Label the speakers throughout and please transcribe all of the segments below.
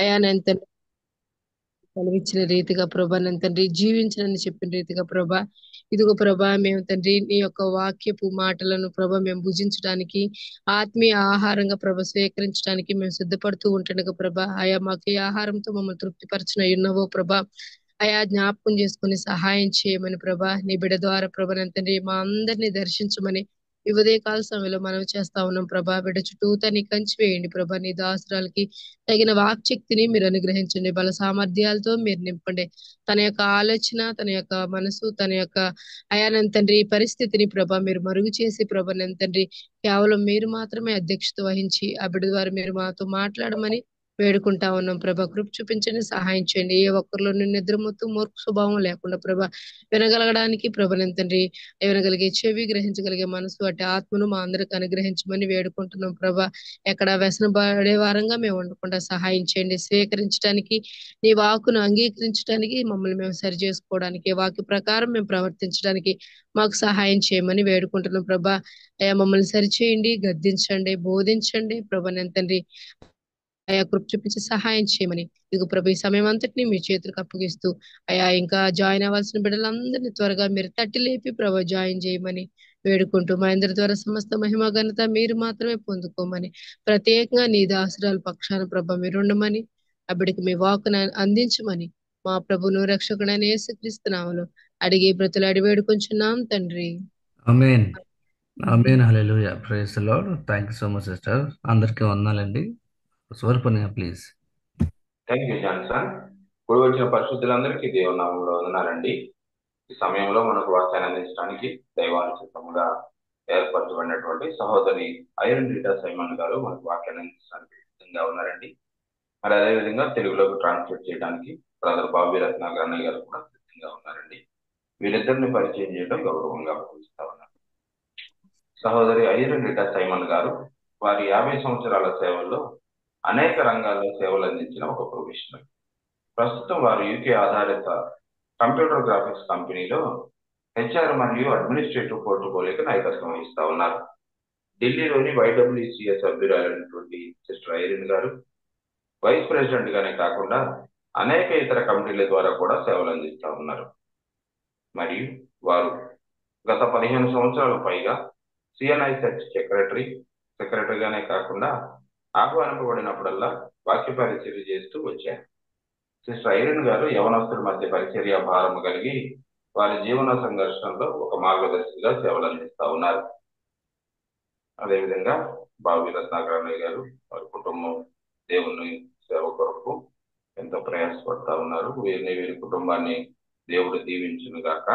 Speaker 1: అయా నేను సెలవిచ్చిన రీతిగా ప్రభా నేను తండ్రి జీవించనని చెప్పిన రీతిగా ప్రభా ఇదిగో ప్రభా మేము తండ్రి నీ యొక్క వాక్యపు మాటలను ప్రభా మేము భుజించడానికి ఆత్మీయ ఆహారంగా ప్రభ స్వీకరించడానికి మేము సిద్ధపడుతూ ఉంటుండగా ప్రభా ఆయా మాకు ఈ ఆహారంతో మమ్మల్ని తృప్తిపరచిన ఉన్నవో ప్రభా అయా జ్ఞాపకం చేసుకుని సహాయం చేయమని ప్రభా నీ బిడ ద్వారా ప్రభ నేను తండ్రి మా అందరినీ దర్శించమని ఈ ఉదయకాల సమయంలో మనం చేస్తా ఉన్నాం ప్రభా బిడ్డ చుట్టూతా నీ కంచి వేయండి ప్రభా నీ దాసురాలకి తగిన వాక్శక్తిని మీరు అనుగ్రహించండి బల సామర్థ్యాలతో మీరు నింపండి తన యొక్క ఆలోచన తన యొక్క మనసు తన యొక్క అయానంత తండ్రి ఈ పరిస్థితిని ప్రభ మీరు మరుగు చేసి ప్రభ తండ్రి కేవలం మీరు మాత్రమే అధ్యక్షత వహించి ఆ బిడ్డ ద్వారా మీరు మాతో మాట్లాడమని వేడుకుంటా ఉన్నాం ప్రభ కృప చూపించండి సహాయం చేయండి ఏ ఒక్కరిలో నిద్రమొత్తు మూర్ఖ స్వభావం లేకుండా ప్రభ వినగలగడానికి ప్రభనంతండ్రి వినగలిగే చెవి గ్రహించగలిగే మనసు అట్టి ఆత్మను మా అందరికి అనుగ్రహించమని వేడుకుంటున్నాం ప్రభ ఎక్కడ వ్యసన పడే వారంగా మేము ఉండకుండా సహాయం చేయండి స్వీకరించడానికి నీ వాకును అంగీకరించడానికి మమ్మల్ని మేము సరి చేసుకోవడానికి వాక్య ప్రకారం మేము ప్రవర్తించడానికి మాకు సహాయం చేయమని వేడుకుంటున్నాం ప్రభా అయా మమ్మల్ని సరిచేయండి గద్దించండి బోధించండి ప్రభనంతండ్రి అయా కృప చూపించి సహాయం చేయమని ఇదిగో ప్రభు ఈ సమయం అంతటిని మీ చేతులకు అప్పగిస్తూ అయా ఇంకా జాయిన్ అవ్వాల్సిన బిడ్డలందరినీ త్వరగా మీరు తట్టి లేపి ప్రభు జాయిన్ చేయమని వేడుకుంటూ మా అందరి ద్వారా సమస్త మహిమ ఘనత మీరు మాత్రమే పొందుకోమని ప్రత్యేకంగా నీ దాసురాలు పక్షాన ప్రభ మీరు ఉండమని అప్పటికి మీ వాకును అందించమని మా ప్రభును రక్షకుడైన యేసుక్రీస్తునామములో అడిగి బ్రతులాడి వేడుకొంచున్నాం తండ్రి.
Speaker 2: ఆమేన్. ఆమేన్. హల్లెలూయా. Praise the lord. Thank you so much sister. అందరికీ వందనాలండి. స్వరూపనిగా ప్లీజ్.
Speaker 3: Thank you Johnson. ఇప్పుడు వచ్చిన పరిశుద్ధులందరికీ దేవుని నామంలో వందనాలండి. ఈ సమయంలో మనకు వాక్యాన్ని అందించడానికి దైవానుచితముగా ఏర్పరచబడినటువంటి సహోదరి ఐరన్ రీటా సైమన్ గారు మనకు వాక్యాన్ని అందించడానికి సిద్ధంగా ఉన్నారండి. మరి అదేవిధంగా తెలుగులోకి ట్రాన్స్లేట్ చేయడానికి బ్రదర్ బాబీ రత్నాకర్ అన్నయ్య గారు కూడా సిద్ధంగా ఉన్నారండి. వీరిద్దరిని పరిచయం చేయడం గౌరవంగా భావిస్తా ఉన్నారు. సహోదరి ఐరన్ రీటా సైమన్ గారు వారి 50 సంవత్సరాల సేవల్లో అనేక రంగాల్లో సేవలు అందించిన ఒక ప్రొఫెషనల్. ప్రస్తుతం వారు యూకే ఆధారిత కంప్యూటర్ గ్రాఫిక్స్ కంపెనీలో హెచ్ఆర్ మరియు అడ్మినిస్ట్రేటివ్ పోర్టుఫోలియోకి నాయకత్వం వహిస్తా ఉన్నారు. ఢిల్లీలోని వైడబ్ల్యూసిఎస్ సభ్యురాలైనటువంటి సిస్టర్ ఐరిన్ గారు వైస్ ప్రెసిడెంట్ గానే కాకుండా అనేక ఇతర కమిటీల ద్వారా కూడా సేవలు అందిస్తా ఉన్నారు. మరియు వారు గత 15 సంవత్సరాల పైగా సిఎన్ఐ సెర్చ్ సెక్రటరీగానే కాకుండా ఆహ్వానింపబడినప్పుడల్లా వాక్య పరిచర్య చేస్తూ వచ్చారు. సిస్టర్ ఐరిన్ గారు యవనస్తుల మధ్య పరిచర్య భారం కలిగి వారి జీవన సంఘర్షణలో ఒక మార్గదర్శిగా సేవలు అందిస్తా ఉన్నారు. అదేవిధంగా బాబీ రత్నాకర్ అన్నయ్య గారు వారి కుటుంబం దేవుని సేవ కొరకు ఎంతో ప్రయాసపడతా ఉన్నారు. వీరి కుటుంబాన్ని దేవుడు దీవించును గాక.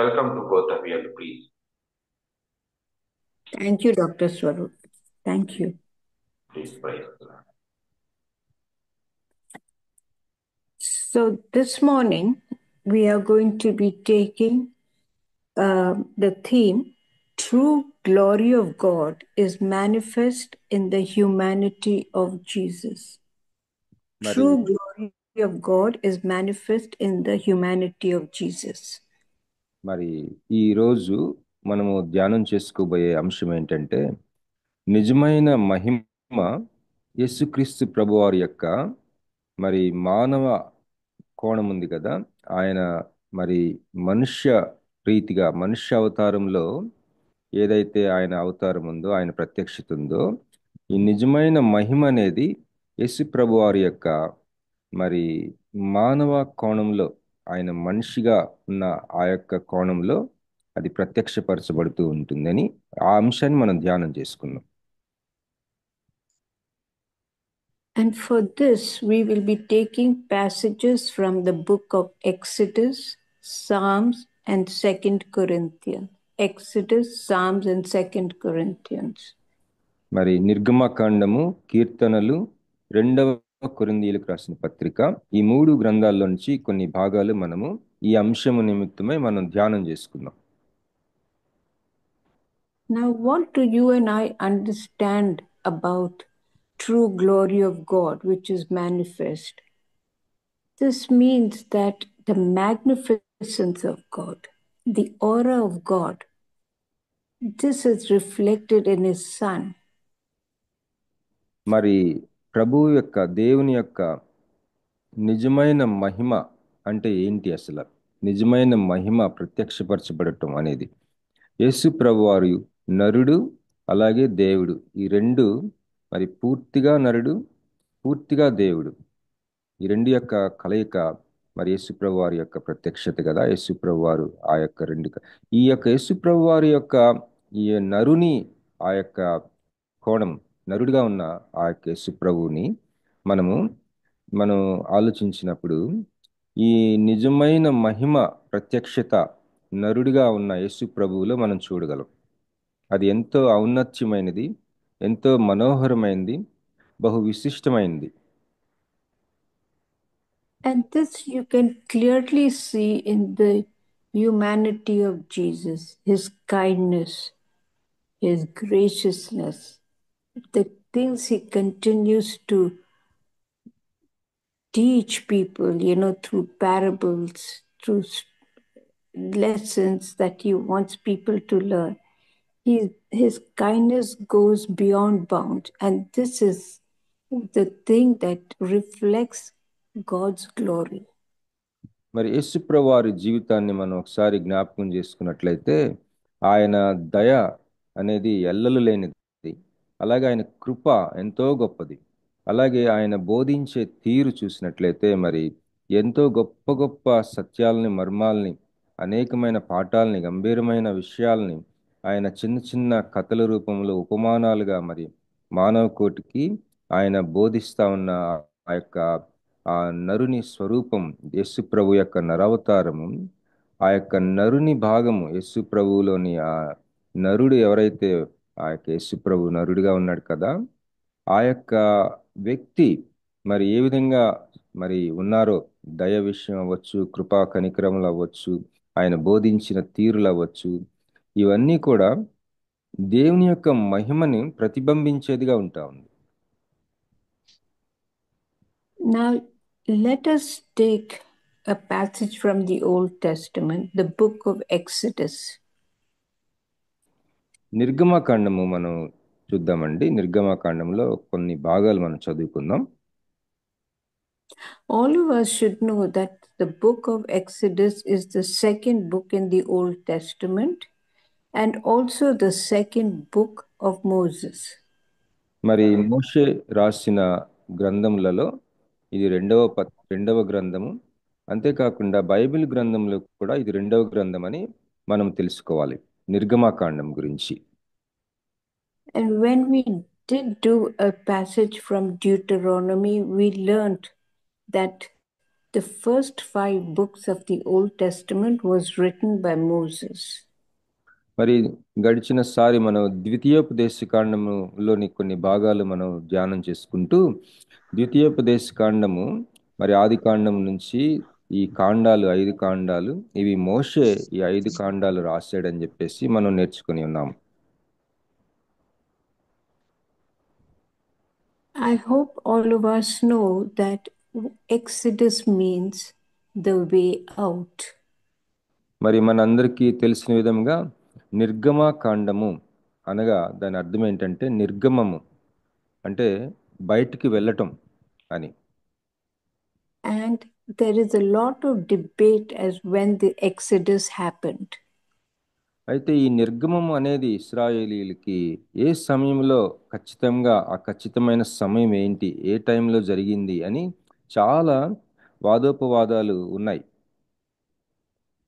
Speaker 3: Welcome to both of you please.
Speaker 4: Thank you, Dr. Swarup. Thank you.
Speaker 3: Please praise the Lord.
Speaker 4: So this morning we are going to be taking the theme, True Glory of God is Manifest in the Humanity of Jesus. True glory of God is manifest in the humanity of Jesus.
Speaker 5: మరి ఈరోజు మనము ధ్యానం చేసుకోబోయే అంశం ఏంటంటే నిజమైన మహిమ యేసుక్రీస్తు ప్రభువారి యొక్క మరి మానవ కోణం ఉంది కదా, ఆయన మరి మనుష్య రీతిగా మనుష్య అవతారంలో ఏదైతే ఆయన అవతారం ఉందో, ఆయన ప్రత్యక్షత ఉందో, ఈ నిజమైన మహిమ అనేది యేసు ప్రభువారి యొక్క మరి మానవ కోణంలో, ఆయన మనిషిగా ఉన్న ఆ యొక్క కోణంలో అది ప్రత్యక్షపరచబడుతూ ఉంటుందని ఆ అంశాన్ని మనం ధ్యానం చేసుకుందాం.
Speaker 4: And for this, we will be taking passages from the book of Exodus, Psalms, and 2 Corinthians. Exodus, Psalms, and 2 Corinthians.
Speaker 5: మరి నిర్గమకాండము, కీర్తనలు, 2వ కొరింథీయులకు రాసిన పత్రిక, ఈ 3 గ్రంథాల్లో నుంచి కొన్ని భాగాలు మనము ఈ అంశము నిమిత్తమై మనం ధ్యానం చేసుకుందాం.
Speaker 4: Now, what do you and I understand about true glory of God, which is manifest? This means that the magnificence of God, the aura of God, this is reflected in His Son.
Speaker 5: మరి ప్రభువు యొక్క దేవుని యొక్క నిజమైన మహిమ అంటే ఏంటి? అసలు నిజమైన మహిమ ప్రత్యక్షపరచబడటం అనేది యేసు ప్రభువారు నరుడు అలాగే దేవుడు, ఈ రెండు మరి పూర్తిగా నరుడు పూర్తిగా దేవుడు, ఈ రెండు యొక్క కలయిక మరి యేసుప్రభు వారి యొక్క ప్రత్యక్షత కదా. యేసుప్రభు వారు ఆ యొక్క ఈ యొక్క యేసుప్రభు వారి యొక్క ఈ నరుని ఆ యొక్క కోణం, నరుడిగా ఉన్న ఆ యొక్క యేసుప్రభుని మనం ఆలోచించినప్పుడు ఈ నిజమైన మహిమ ప్రత్యక్షత నరుడిగా ఉన్న యేసు ప్రభువులో మనం చూడగలం. అది ఎంతో ఔన్నత్యమైనది, ఎంతో మనోహరమైనది, బహు విశిష్టమైనది.
Speaker 4: And this you can clearly see in the humanity of Jesus, his kindness, his graciousness, the things he continues to teach people, through parables, through lessons that he wants people to learn. His kindness goes beyond bounds, and this is the thing that reflects God's glory.
Speaker 5: మరి యేసుప్రభు వారి జీవితాన్ని మనం ఒకసారి జ్ఞాపకం చేసుకున్నట్లయితే ఆయన దయ అనేది ఎల్లలు లేనిది, అలాగే ఆయన కృప ఎంతో గొప్పది. అలాగే ఆయన బోధించే తీరు చూసినట్లయితే మరి ఎంతో గొప్ప గొప్ప సత్యాలని, మర్మాల్ని, అనేకమైన పాఠాలని, గంభీరమైన విషయాల్ని ఆయన చిన్న చిన్న కథల రూపంలో ఉపమానాలుగా మరి మానవ కోటికి ఆయన బోధిస్తా ఉన్న ఆ యొక్క ఆ నరుని స్వరూపం, యేసు ప్రభు యొక్క నరవతారము, ఆ యొక్క నరుని భాగము, యేసు ప్రభువులోని ఆ నరుడు ఎవరైతే ఆ యొక్క యేసు ప్రభు నరుడిగా ఉన్నాడు కదా, ఆ యొక్క వ్యక్తి మరి ఏ విధంగా మరి ఉన్నారో, దయ విషయం అవ్వచ్చు, కృపా కనికరములు అవ్వచ్చు, ఆయన బోధించిన తీరులు అవ్వచ్చు, ఇవన్నీ కూడా దేవుని యొక్క మహిమని ప్రతిబింబించేదిగా ఉంటా ఉంది.
Speaker 4: Now, let us take a passage from the Old Testament, the book of Exodus.
Speaker 5: నిర్గమకాండము మనం చూద్దామండి. నిర్గమకాండంలో కొన్ని భాగాలు మనం చదువుకుందాం.
Speaker 4: All of us should know that the book of Exodus is the second book in the Old Testament and also the second book of Moses.
Speaker 5: మరి మోషే రాసిన గ్రంథములలో ఇది రెండవ గ్రంథము. అంతేకాకుండా బైబిల్ గ్రంథంలో కూడా ఇది రెండవ గ్రంథం అని మనం తెలుసుకోవాలి నిర్గమకాండం గురించి.
Speaker 4: And when we did do a passage from Deuteronomy, we learned that the first 5 books of the Old Testament was written by Moses.
Speaker 5: మరి గడిచిన సారి మనం ద్వితీయోపదేశకాండములోని కొన్ని భాగాలు మనం ధ్యానం చేసుకుంటూ, ద్వితీయోపదేశకాండము మరి ఆది కాండం నుంచి ఈ కాండాలు 5 కాండాలు, ఇవి మోషే ఈ 5 కాండాలు రాశాడని చెప్పేసి మనం నేర్చుకుని ఉన్నాం.
Speaker 4: I hope all of us know that Exodus means the way out.
Speaker 5: మరి మనందరికీ తెలిసిన విధంగా నిర్గమకాండము అనగా దాని అర్థం ఏంటంటే నిర్గమము అంటే బయటికి వెళ్ళటం అని.
Speaker 4: And there is a lot of debate as when the Exodus happened.
Speaker 5: అయితే ఈ నిర్గమము అనేది ఇశ్రాయేలీలకి ఏ సమయంలో ఖచ్చితంగా ఆ ఖచ్చితమైన సమయం ఏంటి, ఏ టైంలో జరిగింది అని చాలా వాదోపవాదాలు ఉన్నాయి.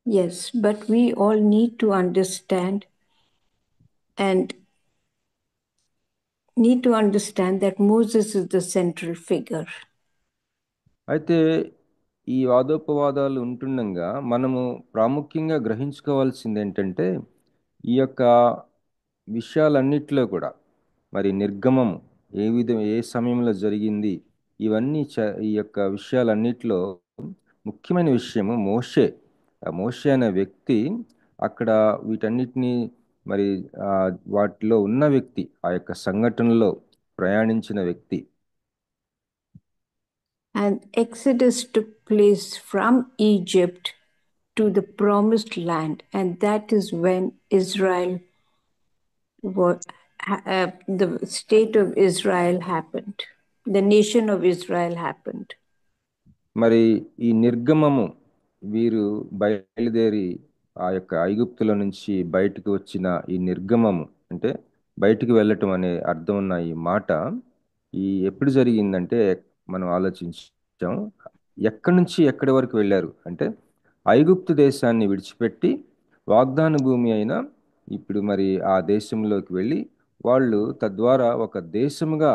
Speaker 4: Yes, but we all need to understand that Moses is the central figure.
Speaker 5: అయితే ఈ వాదోపవాదాలు ఉంటుండగా మనము ప్రాముఖ్యంగా గ్రహించుకోవాల్సింది ఏంటంటే ఈ యొక్క విషయాలన్నిటిలో కూడా మరి నిర్గమము ఏ సమయంలో జరిగింది, ఇవన్నీ ఈ యొక్క విషయాలన్నిటిలో ముఖ్యమైన విషయము మోషే అనే వ్యక్తి అక్కడ వీటన్నిటినీ మరి వాటిలో ఉన్న వ్యక్తి, ఆ యొక్క సంఘటనలో ప్రయాణించిన వ్యక్తి.
Speaker 4: And Exodus took place from Egypt to the promised land, and that is when the state of Israel happened. the nation of Israel happened.
Speaker 5: మరి ఈ నిర్గమము వీరు బయలుదేరి ఆ యొక్క ఐగుప్తుల నుంచి బయటకు వచ్చిన ఈ నిర్గమము అంటే బయటికి వెళ్ళటం అనే అర్థం ఉన్న ఈ మాట ఎప్పుడు జరిగిందంటే మనం ఆలోచించాం. ఎక్కడి నుంచి ఎక్కడి వరకు వెళ్ళారు అంటే ఐగుప్తు దేశాన్ని విడిచిపెట్టి వాగ్దాన భూమి అయిన ఇప్పుడు మరి ఆ దేశంలోకి వెళ్ళి వాళ్ళు తద్వారా ఒక దేశముగా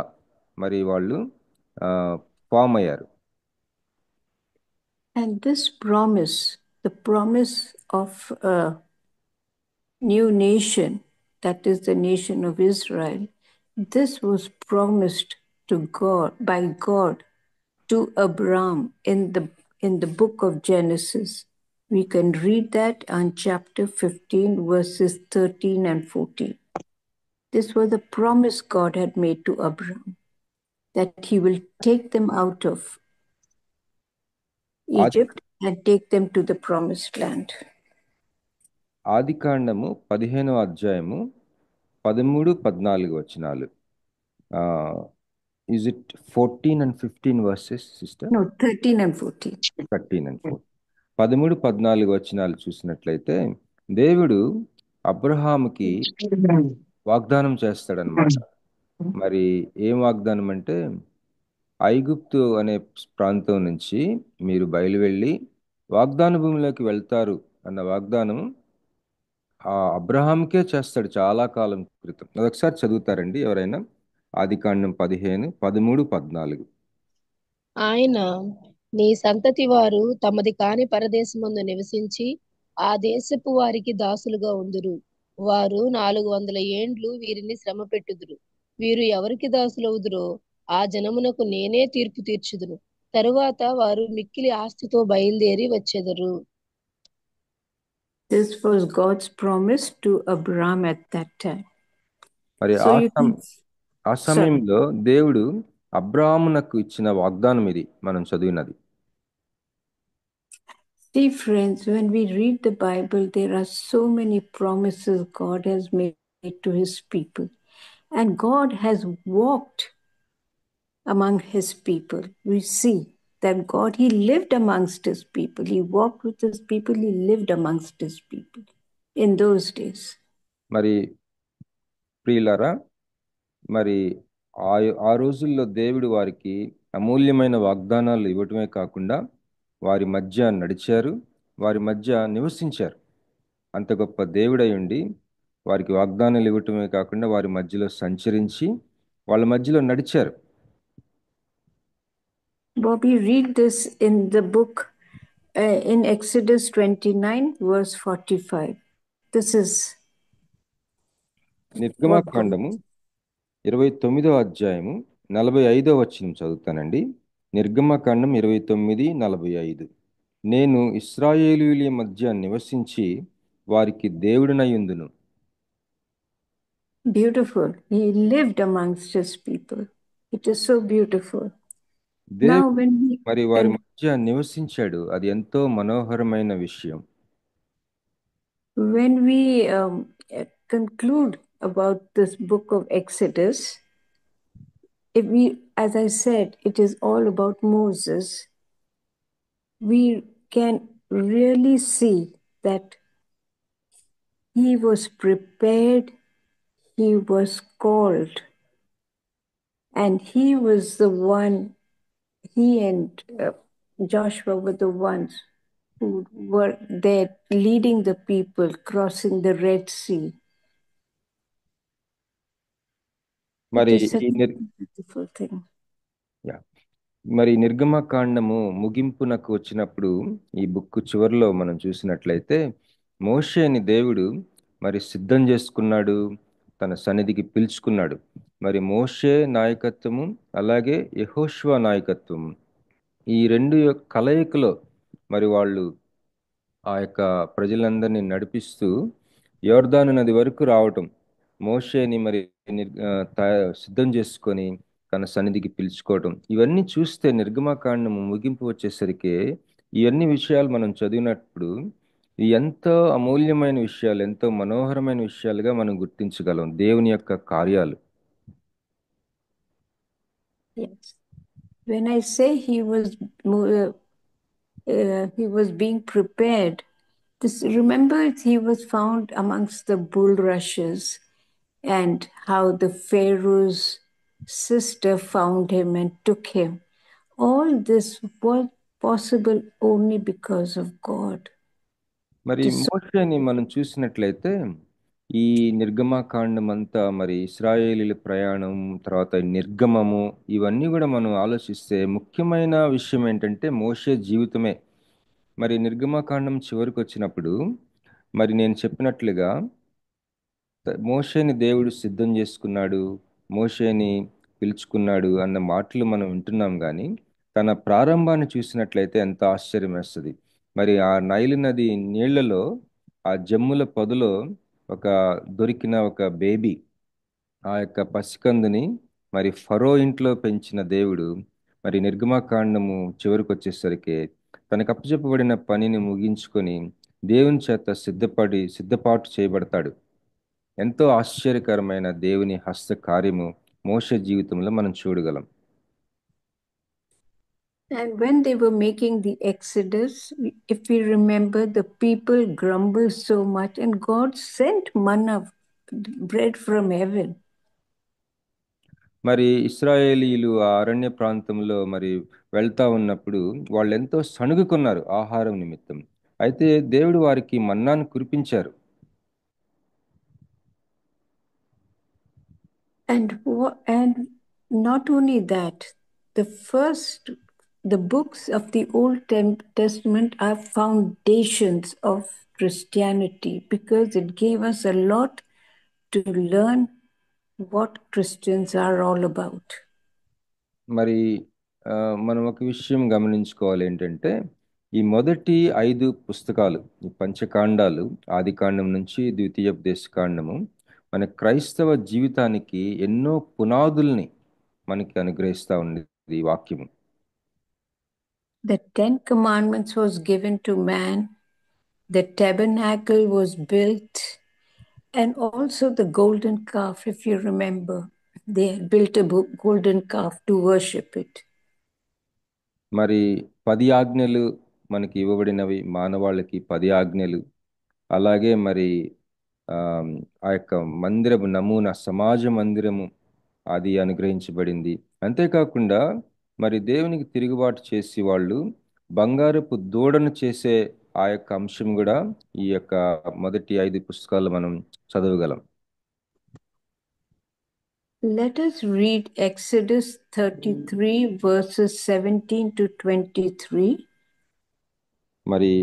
Speaker 5: మరి వాళ్ళు ఫామ్ అయ్యారు.
Speaker 4: And this promise, the promise of a new nation, that is the nation of Israel, this was promised to God, by God, to Abraham in the book of Genesis. We can read that on chapter 15, verses 13 and 14. This was the promise God had made to Abraham, that he will take them out of Egypt and take them to the promised land.
Speaker 5: ఆదికాండము 15వ అధ్యాయము 13-14 వచనాలు. Is it 14 and 15 verses, sister?
Speaker 4: No, 13 and 14.
Speaker 5: 13 and 14. 13-14 వచనాలు చూసినట్లయితే దేవుడు అబ్రహాముకి వాగ్దానం చేస్తాడనమాట. మరి ఏం వాగ్దానం అంటే ఐగుప్తు అనే ప్రాంతం నుంచి మీరు బయలువెళ్ళి వాగ్దాన భూమిలోకి వెళ్తారు అన్న వాగ్దానం ఆ అబ్రహాంకే చేస్తాడు చాలా కాలం క్రితం. అదొకసారి చదువుతారండి ఎవరైనా? ఆదికాండం 15, 13, 14.
Speaker 1: ఆయన నీ సంతతి వారు తమది కాని పరదేశమందు నివసించి ఆ దేశపు వారికి దాసులుగా ఉందురు. వారు 400 ఏండ్లు వీరిని శ్రమ పెట్టుదురు. వీరు ఎవరికి దాసులవుదురో ఆ జనమునకు నేనే తీర్పు తీర్చుదును. తరువాత వారు మిక్కిలి ఆస్తితో బయలుదేరి వచ్చెదరు.
Speaker 4: This was God's promise to Abraham at that time.
Speaker 5: మరి
Speaker 4: So you can,
Speaker 5: ఆ సమయంలో దేవుడు అబ్రాహామునకు ఇచ్చిన వాగ్దానం ఇది మనం చదివినది.
Speaker 4: see friends, when we read the Bible, there are so many promises God has made to his people. And God has walked among his people. We see that God, he lived amongst his people. He walked with his people. He lived amongst his people in those days.
Speaker 5: మరి ప్రియులారా, మరి ఆ రోజుల్లో దేవుడు వారికి అమూల్యమైన వాగ్దానాలు ఇవ్వటమే కాకుండా వారి మధ్య నడిచారు, వారి మధ్య నివసించారు. అంత గొప్ప దేవుడై ఉండి వారికి వాగ్దానాలు ఇవ్వటమే కాకుండా వారి మధ్యలో సంచరించి వాళ్ళ మధ్యలో నడిచారు.
Speaker 4: Bobby, read this in the book in Exodus 29, verse 45. This is
Speaker 5: నిర్గమకాండము 29వ అధ్యాయము 45వ వచనం చదువుతానండి. నిర్గమకాండం 29:45. నేను ఇశ్రాయేలీయుల మధ్య నివసించి వారికి దేవుడినయుందును.
Speaker 4: beautiful. He lived amongst his people. It is so beautiful. Now when
Speaker 5: మరి వారి మధ్య నివసించాడు, అది ఎంతో మనోహరమైన విషయం.
Speaker 4: When we conclude about this book of Exodus, as I said, it is all about Moses. We can really see that he was prepared, he was called, and he was the one, he and Joshua were the ones who were there leading the people, crossing the Red Sea.
Speaker 5: మరి
Speaker 4: It is such a beautiful thing.
Speaker 5: మరి నిర్గమకాండము ముగింపునకు వచ్చినప్పుడు ఈ book చివరిలో మనం చూసినట్లయితే మోషేని దేవుడు మరి సిద్ధం చేసుకున్నాడు, తన సన్నిధికి పిలుచుకున్నాడు. మరి మోషే నాయకత్వము అలాగే యెహోషువ నాయకత్వము, ఈ రెండు కలయికలో మరి వాళ్ళు ఆ యొక్క ప్రజలందరినీ నడిపిస్తూ యోర్దాను నది వరకు రావటం, మోషేని మరి సిద్ధం చేసుకొని తన సన్నిధికి పిలుచుకోవటం, ఇవన్నీ చూస్తే నిర్గమకాండము ముగింపు వచ్చేసరికి ఇవన్నీ విషయాలు మనం చదివినప్పుడు ఎంతో అమూల్యమైన విషయాలు, ఎంతో మనోహరమైన విషయాలుగా మనం గుర్తించగలం దేవుని యొక్క కార్యాలు.
Speaker 4: Yes. When I say he was being prepared, remember he was found amongst the bulrushes, and how the Pharaoh's sister found him and took him. All this was possible only because of God.
Speaker 5: మరి మోషేని మనం చూసినట్లయితే ఈ నిర్గమకాండం అంతా మరి ఇశ్రాయేలీల ప్రయాణం తర్వాత నిర్గమము ఇవన్నీ కూడా మనం ఆలోచిస్తే ముఖ్యమైన విషయం ఏంటంటే మోషే జీవితమే. మరి నిర్గమకాండం చివరికి వచ్చినప్పుడు మరి నేను చెప్పినట్లుగా మోషేని దేవుడు సిద్ధం చేసుకున్నాడు, మోషేని పిలుచుకున్నాడు అన్న మాటలు మనం వింటున్నాం కానీ తన ప్రారంభాన్ని చూసినట్లయితే ఎంత ఆశ్చర్యం వేస్తుంది. మరి ఆ నైలు నది నీళ్లలో ఆ జమ్ముల పొదలో దొరికిన ఒక బేబీ, ఆ యొక్క పసికందుని మరి ఫరో ఇంట్లో పెంచిన దేవుడు మరి నిర్గమకాండము చివరికి వచ్చేసరికి తనకు అప్పచెప్పబడిన పనిని ముగించుకొని దేవుని చేత సిద్ధపాటు చేయబడతాడు. ఎంతో ఆశ్చర్యకరమైన దేవుని హస్త కార్యము మోషే జీవితంలో మనం చూడగలం.
Speaker 4: And when they were making the Exodus, if we remember, the people grumbled so much, and God sent manna, bread from heaven.
Speaker 5: మరి ఇశ్రాయేలీలు ఆ అరణ్య ప్రాంతంలో మరి వెళ్తా ఉన్నప్పుడు వాళ్ళు ఎంతో సణుగుకున్నారు ఆహారం నిమిత్తం. అయితే దేవుడు వారికి మన్నాను కురిపించారు.
Speaker 4: And not only that, the books of the Old Testament are foundations of Christianity, because it gave us a lot to learn what Christians are all about.
Speaker 5: మరి మనం ఒక విషయం గమనించుకోవాలి ఏంటంటే ఈ మొదటి 5 పుస్తకాలు, ఈ పంచకాండాలు, ఆదికాండం నుంచి ద్వితీయోపదేశకాండము మన క్రైస్తవ జీవితానికి ఎన్నో పునాదుల్ని మనకి అనుగ్రహిస్తూ ఉంది ఈ వాక్యము.
Speaker 4: The 10 Commandments was given to man, the tabernacle was built, and also the golden calf, if you remember. They had built a golden calf to worship it.
Speaker 5: మరి 10 ఆజ్ఞలు మనకి ఇవ్వబడినవి, మానవాళికి 10 ఆజ్ఞలు. అలాగే మరి ఆ యొక్క మందిరము నమూనా సమాజ మందిరము అది అనుగ్రహించబడింది. అంతేకాకుండా మరి దేవునికి తిరుగుబాటు చేసి వాళ్ళు బంగారపు దూడను చేసే ఆ యొక్క అంశం కూడా ఈ యొక్క మొదటి 5 పుస్తకాలు మనం చదవగలం.
Speaker 4: Let us read Exodus 33 verses 17 to 23.
Speaker 5: మరి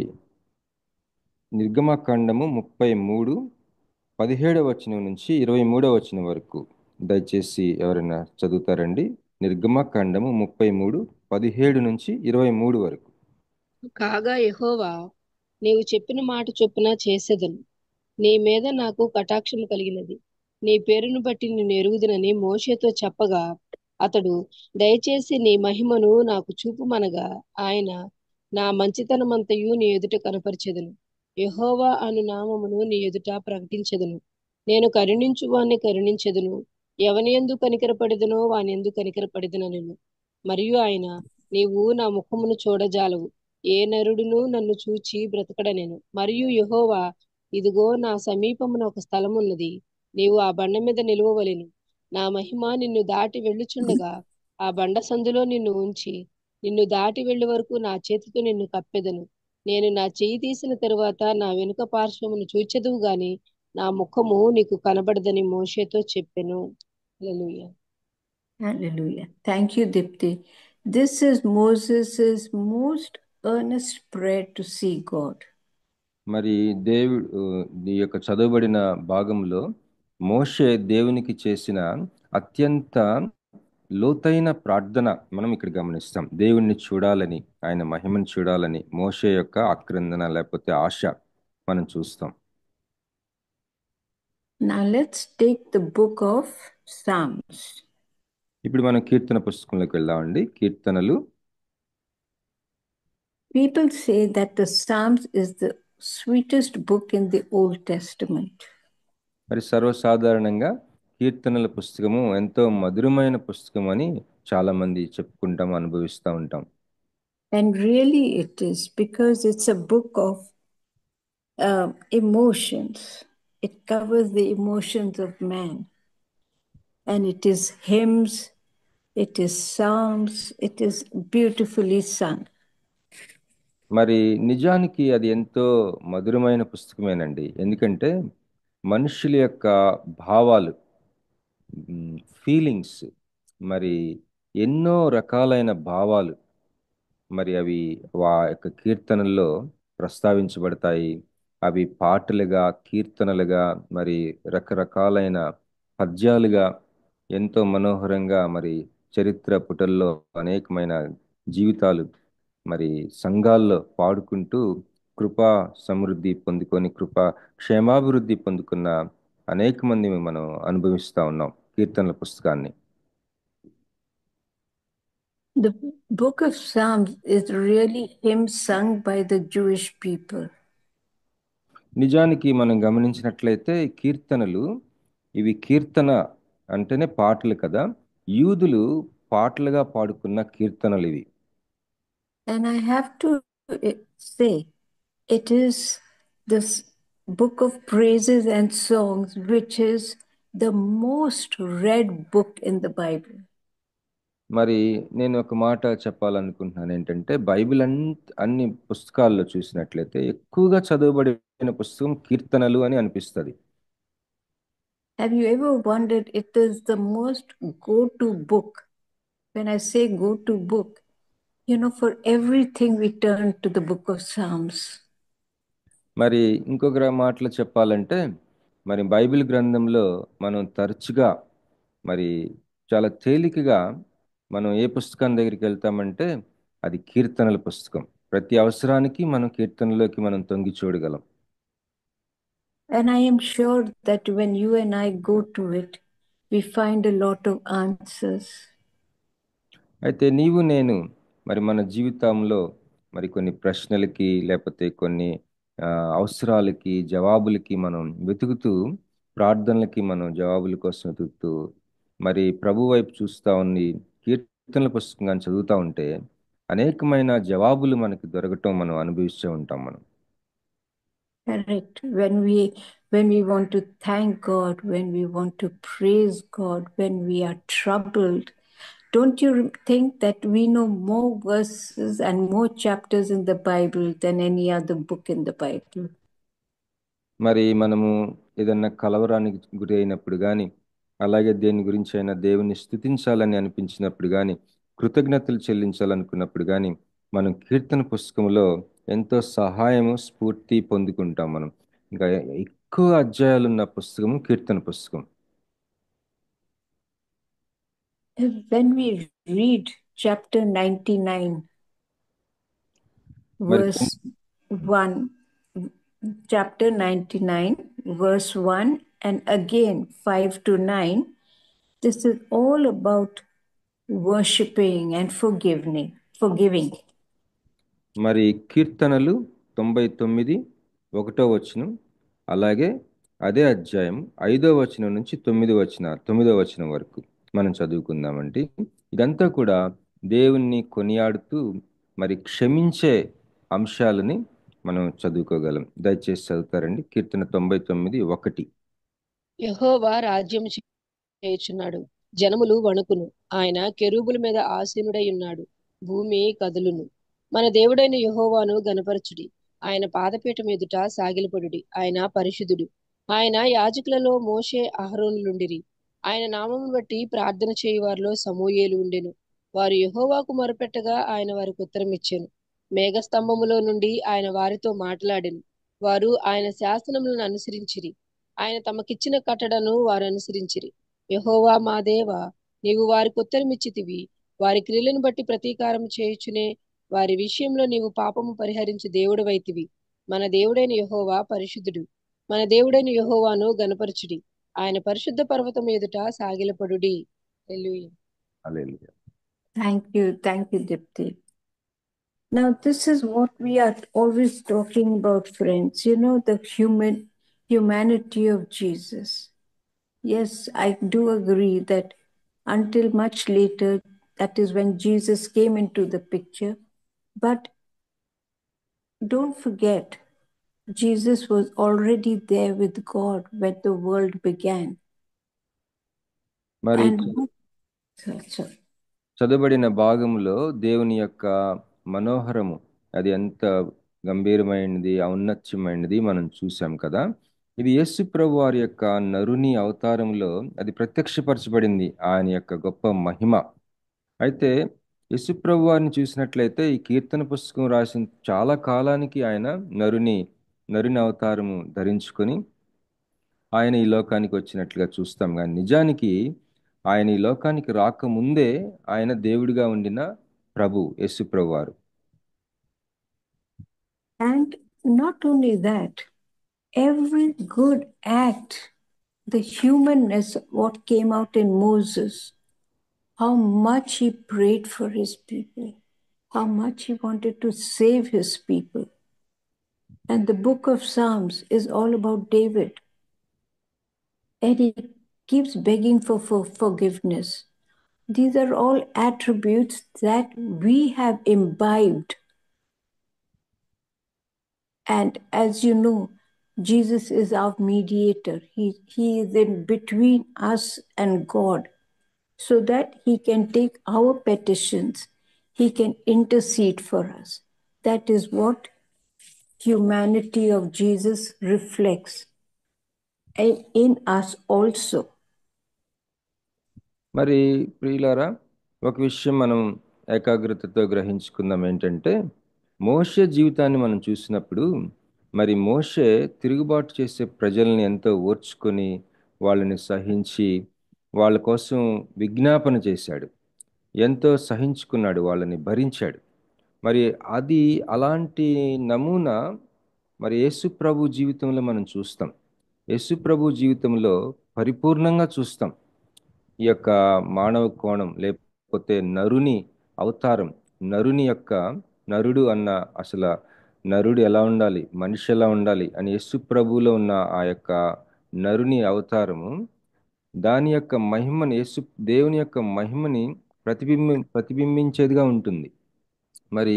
Speaker 5: నిర్గమకాండము 33 17వ వచనం నుంచి 23వ వచనం వరకు దయచేసి ఎవరైనా చదువుతారండి. నిర్గమకాండము 33 17 నుంచి 23 వరకు.
Speaker 1: కాగా యెహోవా, నీవు చెప్పిన మాట చొప్పున చేసేదను. నీ మీద నాకు కటాక్షము కలిగినది. నీ పేరును బట్టి నిన్ను ఎరుగుదునని మోషేతో చెప్పగా అతడు, దయచేసి నీ మహిమను నాకు చూపుమనగా ఆయన, నా మంచితనమంతయు నీ ఎదుట కనపరిచెదను. యెహోవా అను నామమును నీ ఎదుట ప్రకటించెదను. నేను కరుణించు వాణ్ణి కరుణించెదను, ఎవని యందు కనికరపడెదనో వాని యందు కనికరపడెదనెను. మరియు ఆయన, నీవు నా ముఖమును చూడజాలవు, ఏ నరుడును నన్ను చూచి బ్రతకడనెను. మరియు యెహోవా, ఇదిగో నా సమీపమున ఒక స్థలం ఉన్నది, నీవు ఆ బండ మీద నిలువవలెను. నా మహిమ నిన్ను దాటి వెళ్ళుచుండగా ఆ బండ సందులో నిన్ను ఉంచి నిన్ను దాటి వెళ్ళు వరకు నా చేతితో నిన్ను కప్పెదను. నేను నా చెయ్యి తీసిన తరువాత నా వెనుక పార్శ్వమును చూచెదవు గాని నా ముఖము నీకు కనబడదని మోషేతో చెప్పెను. హల్లెలూయా.
Speaker 4: Hallelujah. Thank you, Dipti. This is Moses' most earnest prayer to see God.
Speaker 5: మరి దేవుడు ఈ యొక్క చదవబడిన భాగంలో మోషే దేవునికి చేసిన అత్యంత లోతైన ప్రార్థన మనం ఇక్కడ గమనిస్తాం. దేవుణ్ణి చూడాలని, ఆయన మహిమను చూడాలని మోషే యొక్క ఆక్రందన లేకపోతే ఆశ మనం చూస్తాం.
Speaker 4: Now let's take the book of Psalms.
Speaker 5: ఇప్పుడు మనం కీర్తన పుస్తకంలోకి వెళ్దామండి. కీర్తనలు.
Speaker 4: People say that the Psalms is the sweetest book in the Old Testament.
Speaker 5: మరి సర్వసాధారణంగా కీర్తనల పుస్తకము ఎంతో మధురమైన పుస్తకం అని చాలా మంది చెప్పుకుంటాం, అనుభవిస్తూ ఉంటాం.
Speaker 4: And really it is, because it's a book of emotions. It covers the emotions of man. And it is hymns, it is psalms, it is beautifully sung.
Speaker 5: మరి నిజానికి అది ఎంతో మధురమైన పుస్తకమేనండి. ఎందుకంటే మనుషుల యొక్క భావాలు, ఫీలింగ్స్, మరి ఎన్నో రకాలైన భావాలు మరి అవి యొక్క కీర్తనల్లో ప్రస్తావించబడతాయి. అవి పాటలుగా, కీర్తనలుగా, మరి రకరకాలైన పద్యాలుగా ఎంతో మనోహరంగా మరి చరిత్ర పుటల్లో అనేకమైన జీవితాలు మరి సంఘాల్లో పాడుకుంటూ కృపా సమృద్ధి పొందుకొని క్షేమాభివృద్ధి పొందుకున్న అనేక మంది మనం అనుభవిస్తూ ఉన్నాం కీర్తనల పుస్తకాన్ని.
Speaker 4: The book of Psalms is really hymns sung by the Jewish people.
Speaker 5: నిజానికి మనం గమనించినట్లయితే కీర్తనలు, ఇవి కీర్తన అంటేనే పాటలు కదా, యూదులు పాటలుగా పాడుకున్న కీర్తనలు ఇవి.
Speaker 4: And I have to say, it is this book of praises and songs which is the most read book in the Bible.
Speaker 5: మరి నేను ఒక మాట చెప్పాలనుకుంటున్నాను ఏంటంటే, బైబిల్ అన్ని పుస్తకాల్లో చూసినట్లయితే ఎక్కువగా చదవబడిన పుస్తకం కీర్తనలు అని అనిపిస్తుంది.
Speaker 4: Have you ever wondered, it is the most go-to book? When I say go-to book, for everything we turn to the book of Psalms.
Speaker 5: మరి ఇంకొక మాటలు చెప్పాలంటే, మరి బైబిల్ గ్రంథంలో మనం తరచుగా మరి చాలా తేలికగా మనం ఏ పుస్తకం దగ్గరికి వెళ్తామంటే అది కీర్తనల పుస్తకం. ప్రతి అవసరానికి మనం కీర్తనలోకి మనం తొంగి చూడగలం.
Speaker 4: And I am sure that when you and I go to it, we find a lot of answers.
Speaker 5: అయితే నీవు నేను మరి మన జీవితంలో మరి కొన్ని ప్రశ్నలకి లేకపోతే కొన్ని అవసరాలకి జవాబులకి మనం వెతుకుతూ, ప్రార్థనలకి మనం జవాబుల కోసం వెతుకుతూ మరి ప్రభు వైపు చూస్తూ ఉంది కీర్తనల పుస్తకం చదువుతూ ఉంటే అనేకమైన జవాబులు మనకి దొరకటం మనం అనుభవిస్తూ ఉంటాం మనం.
Speaker 4: Correct. When we want to thank God, when we want to praise God, when we are troubled, don't you think that we know more verses and more chapters in the Bible than any other book in the Bible?
Speaker 5: మరి మనము ఏదన్నా కలవరానికి గురి అయినప్పుడు కానీ, అలాగే దేని గురించి అయినా దేవుని స్తుతించాలని అనిపించినప్పుడు కానీ, కృతజ్ఞతలు చెల్లించాలనుకున్నప్పుడు కానీ మనం కీర్తన పుస్తకంలో ఎంతో సహాయము, స్ఫూర్తి పొందుకుంటాం మనం. ఇంకా ఎక్కువ అధ్యాయాలు ఉన్న పుస్తకము కీర్తన పుస్తకం.
Speaker 4: When we read chapter 99, verse 1, chapter 99, verse 1, and again 5 to 9, this is all about worshiping and forgiving.
Speaker 5: మరి కీర్తనలు 99 1వ వచనం, అలాగే అదే అధ్యాయం 5వ వచనం నుంచి 9వ వచనం వరకు మనం చదువుకుందామండి. ఇదంతా కూడా దేవుణ్ణి కొనియాడుతూ మరి క్షమించే అంశాలని మనం చదువుకోగలం. దయచేసి చదువుతారండి. కీర్తన 99:1.
Speaker 1: యెహోవా రాజ్యం చేయుచున్నాడు, జనములు వణుకును. ఆయన కెరూబుల మీద ఆసీనుడై ఉన్నాడు, భూమి కదులును. మన దేవుడైన యెహోవాను గనపరచుడి, ఆయన పాదపీఠం ఎదుట సాగిలపడుడి. ఆయన పరిశుద్ధుడు. ఆయన యాజకులలో మోషే అహరోనులుండిరి. ఆయన నామమును బట్టి ప్రార్థన చేయువారిలో సమూయేలు ఉండెను. వారు యెహోవాకు మొరపెట్టగా ఆయన వారికి ఉత్తరం ఇచ్చెను. మేఘస్తంభములో నుండి ఆయన వారితో మాట్లాడెను. వారు ఆయన శాసనములను అనుసరించిరి. ఆయన తమకిచ్చిన కట్టడను వారు అనుసరించిరి. యెహోవా మా దేవా, నీవు వారికి ఉత్తరమిచ్చితివి. వారి క్రియలను బట్టి ప్రతీకారం చేయుచునే వారి విషయంలో నీవు పాపము పరిహరించు దేవుడవైతివి. మన దేవుడైన యెహోవా పరిశుద్ధుడు. మన దేవుడైన యెహోవాను గనపరచుడి, ఆయన పరిశుద్ధ పర్వతం ఎదుట సాగిలపడుడి.
Speaker 5: హల్లెలూయా.
Speaker 4: Thank you, Dipti. Now, this is what we are always talking about, friends. The humanity of Jesus. Yes, I do agree that until much later, That is when Jesus came into the picture. But don't forget, Jesus was already there with God when the world began.
Speaker 5: మరి
Speaker 4: And so,
Speaker 5: చదువుబడిన భాగంలో దేవుని యొక్క మనోహరము అది ఎంత గంభీరమైనది ఔన్నత్యమైనది మనం చూసాం కదా. ఇది యేసు ప్రభు వారి యొక్క నరుని అవతారంలో అది ప్రత్యక్షపరచబడింది, ఆయన యొక్క గొప్ప మహిమ. అయితే యేసు ప్రభు వారిని చూసినట్లయితే ఈ కీర్తన పుస్తకం రాసిన చాలా కాలానికి ఆయన నరుని అవతారము ధరించుకొని ఆయన ఈ లోకానికి వచ్చినట్లుగా చూస్తాం. కానీ నిజానికి ఆయన ఈ లోకానికి రాకముందే ఆయన దేవుడిగా ఉండిన యేసు ప్రభు వారు.
Speaker 4: and not only that, every good act, the humanness, what came out in Moses, how much he prayed for his people, how much he wanted to save his people. And the book of Psalms is all about David. And he keeps begging for forgiveness. These are all attributes that we have imbibed. And as you know, Jesus is our mediator. He is in between us and God, so that he can take our petitions, he can intercede for us. That is what humanity of Jesus reflects in us also.
Speaker 5: మరి ప్రియులారా, ఒక విషయం మనం ఏకాగ్రతతో గ్రహించుకుందాం. ఏంటంటే మోషే జీవితాన్ని మనం చూసినప్పుడు మరి మోషే తిరుగుబాటు చేసే ప్రజల్ని ఎంతో ఓర్చుకొని వాళ్ళని సహించి వాళ్ళ కోసం విజ్ఞాపన చేశాడు, ఎంతో సహించుకున్నాడు, వాళ్ళని భరించాడు. మరి అది అలాంటి నమూనా మరి యేసు ప్రభు జీవితంలో మనం చూస్తాం. యేసు ప్రభు జీవితంలో పరిపూర్ణంగా చూస్తాం ఈ యొక్క మానవ కోణం, లేకపోతే నరుని అవతారం, నరుడు అన్న అసలు నరుడు ఎలా ఉండాలి, మనిషి ఎలా ఉండాలి అని యేసు ప్రభువులో ఉన్న ఆ యొక్క నరుని అవతారము దాని యొక్క మహిమని దేవుని యొక్క మహిమని ప్రతిబింబించేదిగా ఉంటుంది. మరి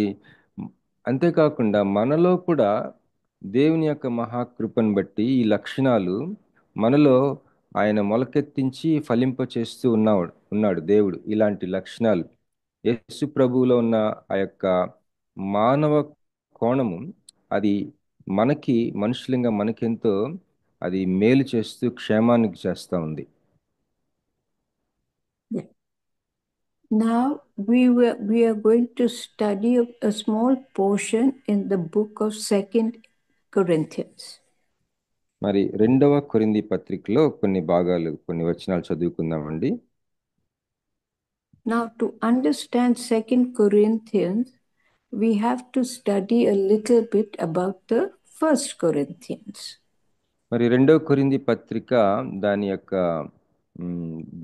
Speaker 5: అంతేకాకుండా మనలో కూడా దేవుని యొక్క మహాకృపను బట్టి ఈ లక్షణాలు మనలో ఆయన మొలకెత్తించి ఫలింపచేస్తూ ఉన్నాడు దేవుడు. ఇలాంటి లక్షణాలు యేసు ప్రభువులో ఉన్న ఆ యొక్క మానవ కోణము అది మనుషులంగా మనకెంతో అది మేలు చేస్తూ క్షేమానికి చేస్తూ ఉంది.
Speaker 4: Now we are going to study a small portion in the book of 2 Corinthians.
Speaker 5: మరి 2వ కొరింథీ పత్రికలో కొన్ని వచనాలు చదువుకుందామండి.
Speaker 4: Now to understand 2 Corinthians, we have to study a little bit about the 1 Corinthians.
Speaker 5: మరి 2వ కొరింథీ పత్రిక దాని యొక్క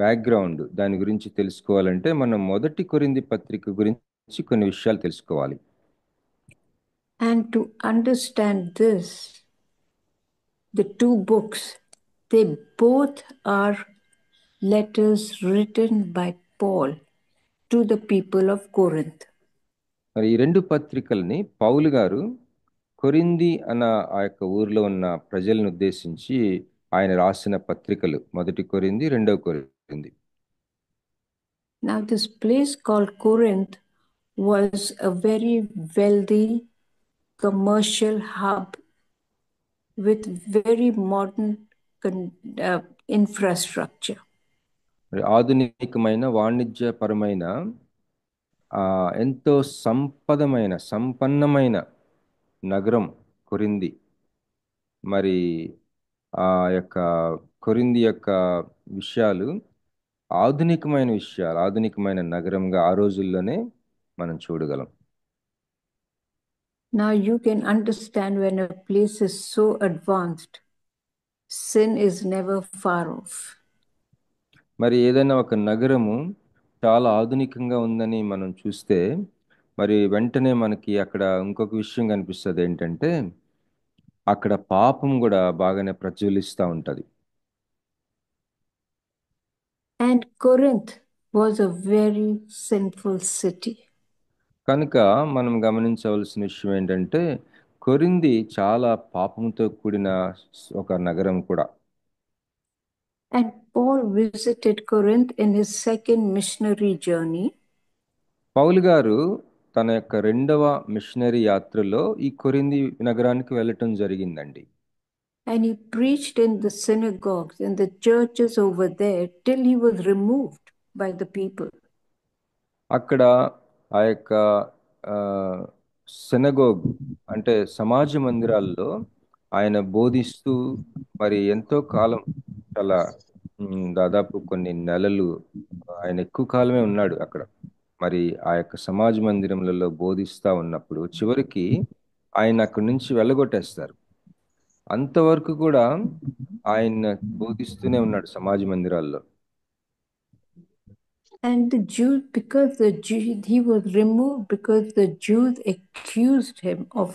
Speaker 5: బ్యాక్గ్రౌండ్, దాని గురించి తెలుసుకోవాలంటే మనం 1 కొరింథీ పత్రిక గురించి కొన్ని విషయాలు తెలుసుకోవాలి.
Speaker 4: And to understand this, the two books, they both are letters written by Paul to the people of Corinth.
Speaker 5: మరి ఈ 2 పత్రికల్ని పౌలు గారు కొరింథీ అన్న ఆ యొక్క ఊర్లో ఉన్న ప్రజలను ఉద్దేశించి ఆయన రాసిన పత్రికలు. 1 కొరింథీ, 2వ కొరింథీ.
Speaker 4: Now this place called Corinth was a very wealthy commercial hub with very modern infrastructure.
Speaker 5: ఆధునికమైన వాణిజ్యపరమైన ఎంతో సంపన్నమైన నగరం కొరింథీ. మరి ఆ యొక్క కొరింథీ యొక్క విషయాలు ఆధునికమైన నగరంగా ఆ రోజుల్లోనే మనం చూడగలం.
Speaker 4: Now you can understand when a place is so advanced, sin is never far off.
Speaker 5: మరి ఏదైనా ఒక నగరము చాలా ఆధునికంగా ఉందని మనం చూస్తే మరి వెంటనే మనకి అక్కడ ఇంకొక విషయం కనిపిస్తుంది. ఏంటంటే అక్కడ పాపం కూడా బాగానే ప్రజ్వలిస్తూ ఉంటది.
Speaker 4: And Corinth was a very sinful city.
Speaker 5: కనుక మనం గమనించవలసిన విషయం ఏంటంటే కొరింథీ చాలా పాపంతో కూడిన ఒక నగరం కూడా.
Speaker 4: And Paul visited Corinth in his second missionary journey.
Speaker 5: పౌలు గారు తన యొక్క రెండవ మిషనరీ యాత్రలో ఈ కొరింథీ నగరానికి వెళ్ళటం జరిగిందండి.
Speaker 4: And he preached in the synagogues, in the churches over there, till he was removed by the people.
Speaker 5: అక్కడ ఆ యొక్క సినగోగ్ అంటే సమాజ మందిరాల్లో ఆయన బోధిస్తూ మరి ఎంతో కాలం, చాలా దాదాపు కొన్ని నెలలు ఆయన ఎక్కువ కాలమే ఉన్నాడు అక్కడ. మరి ఆ యొక్క సమాజ మందిరములలో బోధిస్తా ఉన్నప్పుడు చివరికి ఆయన అక్కడి నుంచి వెళ్ళగొట్టేస్తారు. అంతవరకు కూడా ఆయన బోధిస్తూనే ఉన్నాడు సమాజ మందిరాల్లో.
Speaker 4: And the Jews, because he was removed because the Jews accused him of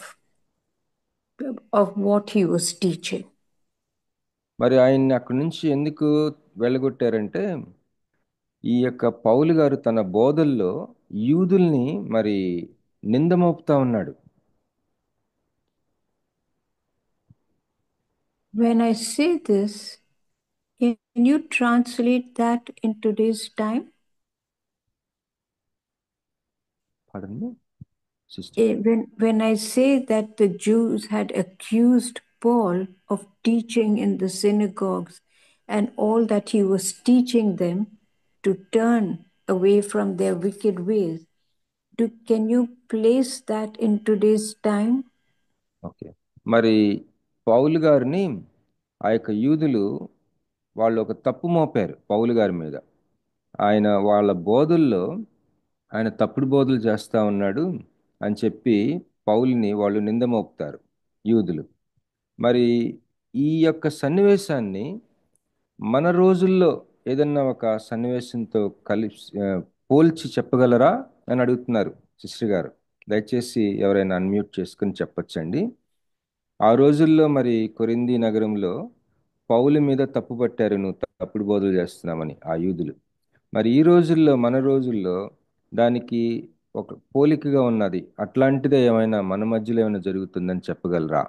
Speaker 4: what he was teaching.
Speaker 5: మరి ఆయన్ని అక్కడి నుంచి ఎందుకు వెళ్ళగొట్టారంటే ఈ యొక్క పౌలు గారు తన బోధల్లో యూదుల్ని మరి నిందమోపుతా ఉన్నాడు.
Speaker 4: When I say this, can you translate that in today's time?
Speaker 5: Pardon me, sister.
Speaker 4: When I say that the Jews had accused Paul of teaching in the synagogues and all that he was teaching them to turn away from their wicked ways, can you place that in today's time?
Speaker 5: Okay. మరి పౌలు గారిని ఆ యొక్క యూదులు వాళ్ళు ఒక తప్పు మోపారు పౌలు గారి మీద. ఆయన వాళ్ళ బోధల్లో ఆయన తప్పుడు బోధలు చేస్తా ఉన్నాడు అని చెప్పి పౌలుని వాళ్ళు నిందమోపుతారు యూదులు. మరి ఈ యొక్క సన్నివేశాన్ని మన రోజుల్లో ఏదన్నా ఒక సన్నివేశంతో పోల్చి చెప్పగలరా అని అడుగుతున్నారు సిస్టర్ గారు. దయచేసి ఎవరైనా అన్మ్యూట్ చేసుకుని చెప్పొచ్చండి. ఆ రోజుల్లో మరి కొరింథీ నగరంలో పౌలు మీద తప్పు పట్టారు, నువ్వు తప్పుడు బోధలు చేస్తున్నామని ఆ యూదులు. మరి ఈ రోజుల్లో మన రోజుల్లో దానికి ఒక పోలికగా ఉన్నది. అట్లాంటిదే ఏమైనా మన మధ్యలో ఏమైనా జరుగుతుందని చెప్పగలరా?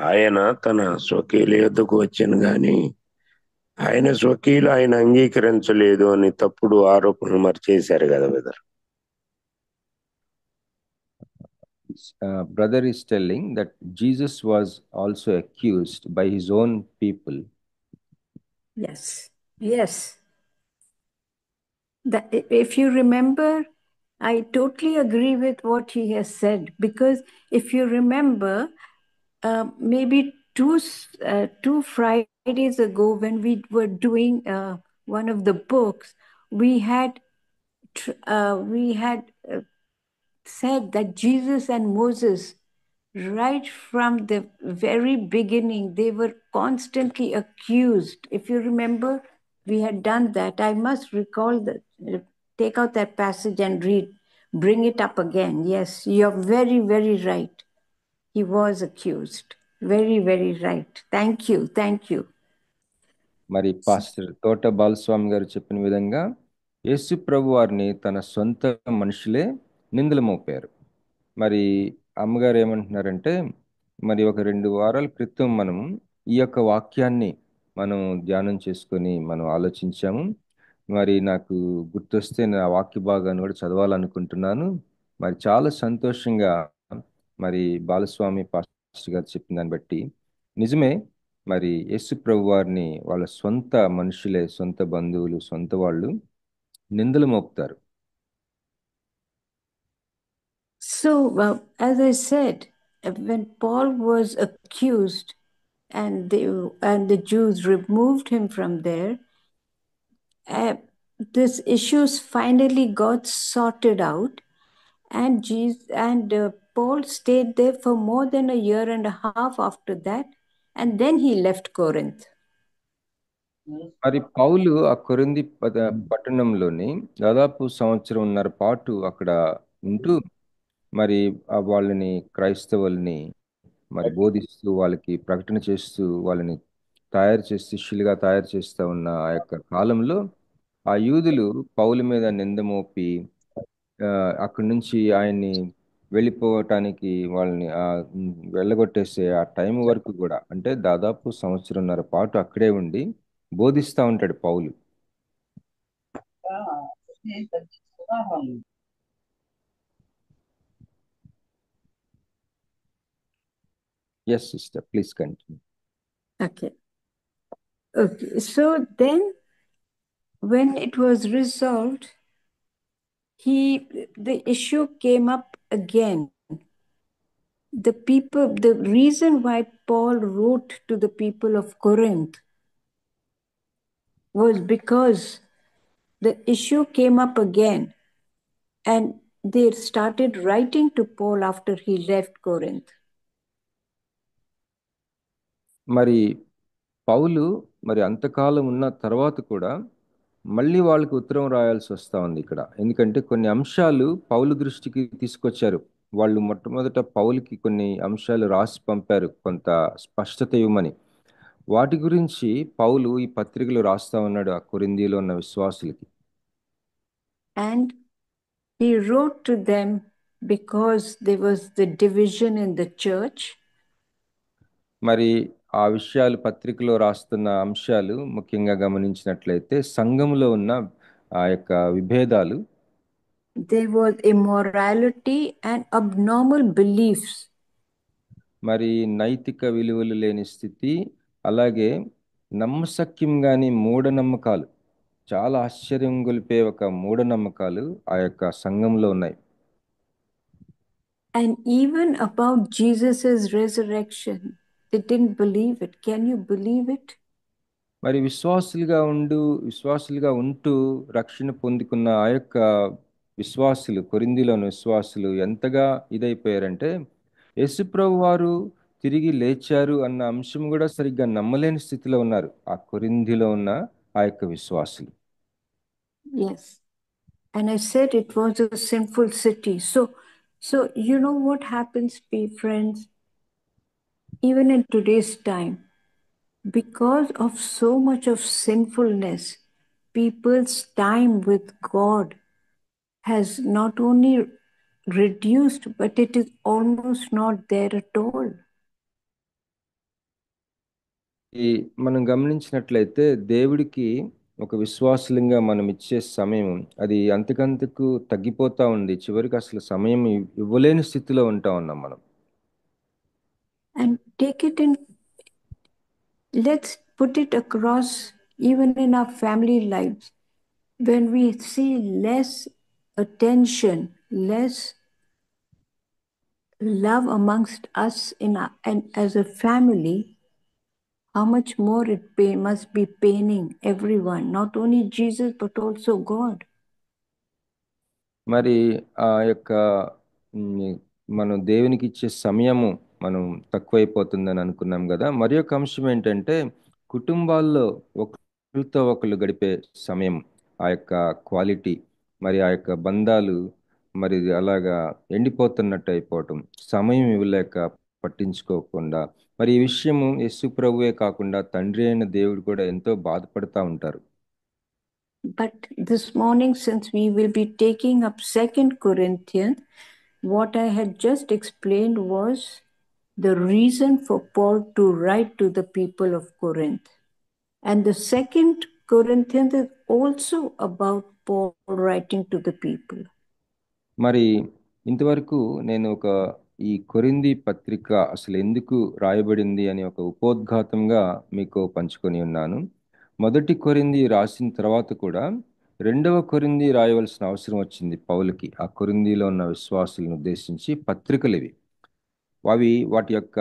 Speaker 6: ఆయన తన స్వకీయుల యొద్దకు వచ్చాను గాని ఆయన స్వకీయులు ఆయన అంగీకరించలేదు అని తప్పుడు ఆరోపణలు మరి చేశారు కదా brother.
Speaker 5: Brother is telling that Jesus was also accused by his own people.
Speaker 4: Yes. That, if you remember, I totally agree with what he has said, because if you remember, maybe two Fridays ago when we were doing one of the books, we had said that Jesus and Moses, right from the very beginning, they were constantly accused. If you remember, we had done that. I must recall that, take out that passage and bring it up again. Yes, you're very, very right. He was accused. Very, very right. Thank you.
Speaker 5: మరి pastor తోట బాలస్వామి గారు చెప్పిన విధంగా యేసు ప్రభు వారిని తన సొంత మనుషులే నిందలు మోపారు. మరి అమ్మగారు ఏమంటున్నారంటే, మరి ఒక 2 వారాల క్రితం మనం ఈ యొక్క వాక్యాన్ని మనం ధ్యానం చేసుకొని మనం ఆలోచించాము. మరి నాకు గుర్తొస్తే నా వాక్య భాగాన్ని కూడా చదవాలనుకుంటున్నాను. మరి చాలా సంతోషంగా మరి బాలస్వామి పాస్టర్ గారు చెప్పిన దాన్ని బట్టి నిజమే, మరి యేసు ప్రభు వారిని వాళ్ళ సొంత మనుషులే, సొంత బంధువులు, సొంత వాళ్ళు నిందలు మోపుతారు.
Speaker 4: So, as I said, when Paul was accused and the Jews removed him from there, this issues finally got sorted out, and Paul stayed there for more than a year and a half after that, and then he left Corinth.
Speaker 5: మరి పౌలు ఆ కొరింథీ పట్టణంలోని దాదాపు 1.5 సంవత్సరం పాటు అక్కడ ఉంటూ మరి వాళ్ళని క్రైస్తవుల్ని మరి బోధిస్తూ వాళ్ళకి ప్రకటన చేస్తూ వాళ్ళని శిష్యులుగా తయారు చేస్తూ ఉన్న ఆ యొక్క కాలంలో ఆ యూదులు పౌలు మీద నింద మోపి అక్కడి నుంచి ఆయన్ని వెళ్ళిపోవటానికి వాళ్ళని వెళ్ళగొట్టేసే ఆ టైం వరకు కూడా, అంటే దాదాపు సంవత్సరంన్నర పాటు అక్కడే ఉండి బోధిస్తూ ఉంటాడు పౌలు. Yes, sister, please continue.
Speaker 4: Okay. So then, when it was resolved, the issue came up again. The reason why Paul wrote to the people of Corinth was because the issue came up again, and they started writing to Paul after he left Corinth.
Speaker 5: మరి పౌలు అంతకాలం ఉన్న తర్వాత కూడా మళ్ళీ వాళ్ళకి ఉత్తరం రాయాల్సి వస్తూ ఉంది ఇక్కడ. ఎందుకంటే కొన్ని అంశాలు పౌలు దృష్టికి తీసుకొచ్చారు. వాళ్ళు మొట్టమొదట పౌలుకి కొన్ని అంశాలు రాసి పంపారు, కొంత స్పష్టత ఇవ్వమని. వాటి గురించి పౌలు ఈ పత్రికలు రాస్తా ఉన్నాడు ఆ కొరింథీలో ఉన్న విశ్వాసులకి.
Speaker 4: And he wrote to them because there was the division in the church.
Speaker 5: మరి ఆ విషయాలు పత్రికలో రాస్తున్న అంశాలు ముఖ్యంగా గమనించినట్లయితే సంఘంలో ఉన్న ఆ యొక్క విభేదాలు,
Speaker 4: there was immorality and abnormal beliefs.
Speaker 5: మరి నైతిక విలువలు లేని స్థితి, అలాగే నమ్మశక్యం గాని మూఢనమ్మకాలు, చాలా ఆశ్చర్యం గొలిపే ఒక మూఢనమ్మకాలు ఆ యొక్క సంఘంలో ఉన్నాయి.
Speaker 4: And even about Jesus's resurrection, they didn't believe it. Can you believe it?
Speaker 5: మరి విశ్వాసులుగా ఉంటూ రక్షణ పొందుకున్న ఆ యొక్క విశ్వాసులు, కొరింథీలోని విశ్వాసులు ఎంతగా ఇదైపోయారంటే యేసుప్రభు వారు తిరిగి లేచారు అన్న అంశం కూడా సరిగ్గా నమ్మలేని స్థితిలో ఉన్నారు ఆ కొరింథీలో ఉన్న ఆ యొక్క విశ్వాసులు.
Speaker 4: Yes. And I said it was a sinful city. So you know what happens, friends, even in today's time, because of so much of sinfulness, people's time with God has not only reduced, but it is almost not there at all.
Speaker 5: మనం గమనించినట్లయితే దేవుడికి ఒక విశ్వాసులంగా మనం ఇచ్చే సమయం అది అంతకంతకు తగ్గిపోతా ఉంది. చివరికి అసలు సమయం ఇవ్వలేని స్థితిలో ఉంటా ఉన్నాం మనం.
Speaker 4: And take it in, let's put it across even in our family lives. When we see less attention, less love amongst us and as a family, how much more must be paining everyone, not only Jesus, but also God.
Speaker 5: మరి ఆ యొక్క మనం దేవునికి ఇచ్చే సమయము మనం తక్కువైపోతుందని అనుకున్నాం కదా. మరి ఒక అంశం ఏంటంటే కుటుంబాల్లో ఒకరితో ఒకరు గడిపే సమయం, ఆ యొక్క క్వాలిటీ, మరి ఆ యొక్క బంధాలు మరి అలాగా ఎండిపోతున్నట్టు అయిపోవటం, సమయం ఇవ్వలేక పట్టించుకోకుండా. మరి ఈ విషయము యేసు ప్రభువే కాకుండా తండ్రి అయిన దేవుడు కూడా ఎంతో బాధపడతా ఉంటారు.
Speaker 4: But this morning, since we will be taking up 2 Corinthians, what I had just explained was the reason for Paul to write to the people of Corinth. And the 2 Corinthians is also about Paul writing to the people.
Speaker 5: మరి ఇంతవరకు నేను ఈ కొరింథీ పత్రిక అసలు ఎందుకు రాయబడింది అని ఒక ఉపోద్ఘాతంగా మీకు పంచుకొని ఉన్నాను. మొదటి కొరింథీ రాసిన తర్వాత కూడా రెండవ కొరింథీ రాయవలసిన అవసరం వచ్చింది పౌలుకి, ఆ కొరింథీలో ఉన్న విశ్వాసులను ఉద్దేశించి పత్రికలు ఇవి. వాటి యొక్క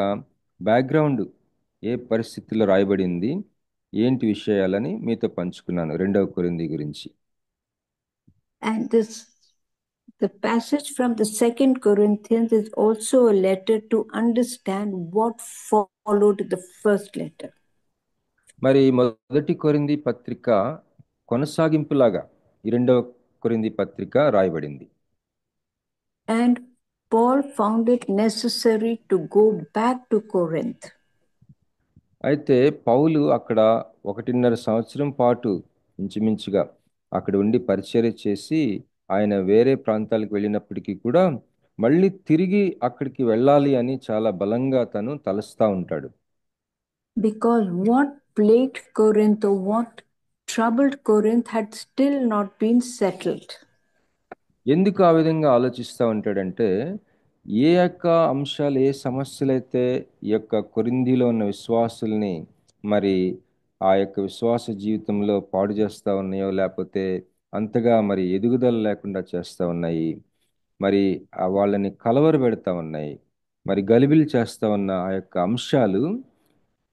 Speaker 5: బ్యాక్గ్రౌండ్, ఏ పరిస్థితిలో రాయబడింది, ఏంటి విషయాలని మీతో పంచుకున్నాను రెండవ కొరింథీ గురించి.
Speaker 4: And the passage from the 2 Corinthians is also a letter to understand what followed the first letter.
Speaker 5: మరి మొదటి కొరింథీ పత్రిక కొనసాగింపులాగా ఈ రెండవ కొరింథీ పత్రిక రాయబడింది.
Speaker 4: And Paul found it necessary to go back to Corinth.
Speaker 5: అయితే పౌలు అక్కడ 1.5 సంవత్సరం పాటు ఇంచుమించుగా అక్కడ ఉండి పరిచర్య చేసి ఆయన వేరే ప్రాంతాలకు వెళ్ళినప్పటికీ కూడా మళ్ళీ తిరిగి అక్కడికి వెళ్ళాలి అని చాలా బలంగా తను తలస్తా ఉంటాడు.
Speaker 4: Because what plagued Corinth or what troubled Corinth had still not been settled.
Speaker 5: ఎందుకు ఆ విధంగా ఆలోచిస్తూ ఉంటాడంటే ఏ యొక్క అంశాలు ఏ సమస్యలైతే ఈ యొక్క కొరింథీలో ఉన్న విశ్వాసుల్ని మరి ఆ యొక్క విశ్వాస జీవితంలో పాడు చేస్తూ ఉన్నాయో లేకపోతే అంతగా మరి ఎదుగుదల లేకుండా చేస్తూ ఉన్నాయి, మరి వాళ్ళని కలవరపెడతా ఉన్నాయి, మరి గలిబిలి చేస్తూ ఉన్న ఆ యొక్క అంశాలు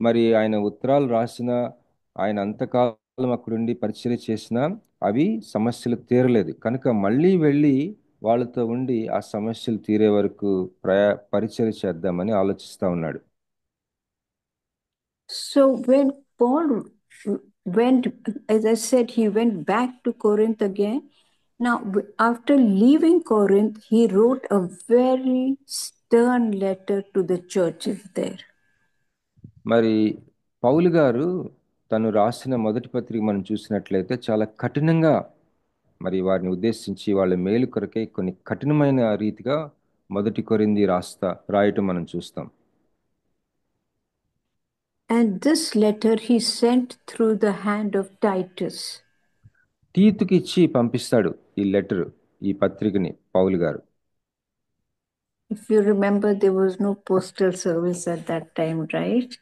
Speaker 5: మరి ఆయన ఉత్తరాలు రాసిన ఆయన అంతకాలం అక్కడుండి పరిచర్య చేసినా అవి సమస్యలు తీరలేదు కనుక మళ్ళీ వెళ్ళి వాళ్ళతో ఉండి ఆ సమస్యలు తీరే వరకు పరిచర్య చేద్దామని ఆలోచిస్తా ఉన్నాడు.
Speaker 4: So when Paul went, as I said, he went back to Corinth again. Now, after leaving Corinth, he wrote a very stern letter to the churches there.
Speaker 5: మరి పౌలు గారు తను రాసిన మొదటి పత్రిక మనం చూసినట్లయితే చాలా కఠినంగా మరి వారిని ఉద్దేశించి వాళ్ళ మేలు కొరకై కొన్ని కఠినమైన రీతిగా మొదటి కొరింథీ రాయటం మనం చూస్తాం.
Speaker 4: And this letter he sent through the hand of Titus.
Speaker 5: తీతుకి ఇచ్చి పంపిస్తాడు ఈ లెటర్, ఈ పత్రికని పౌలు గారు.
Speaker 4: If you remember, there was no postal service at that time, right?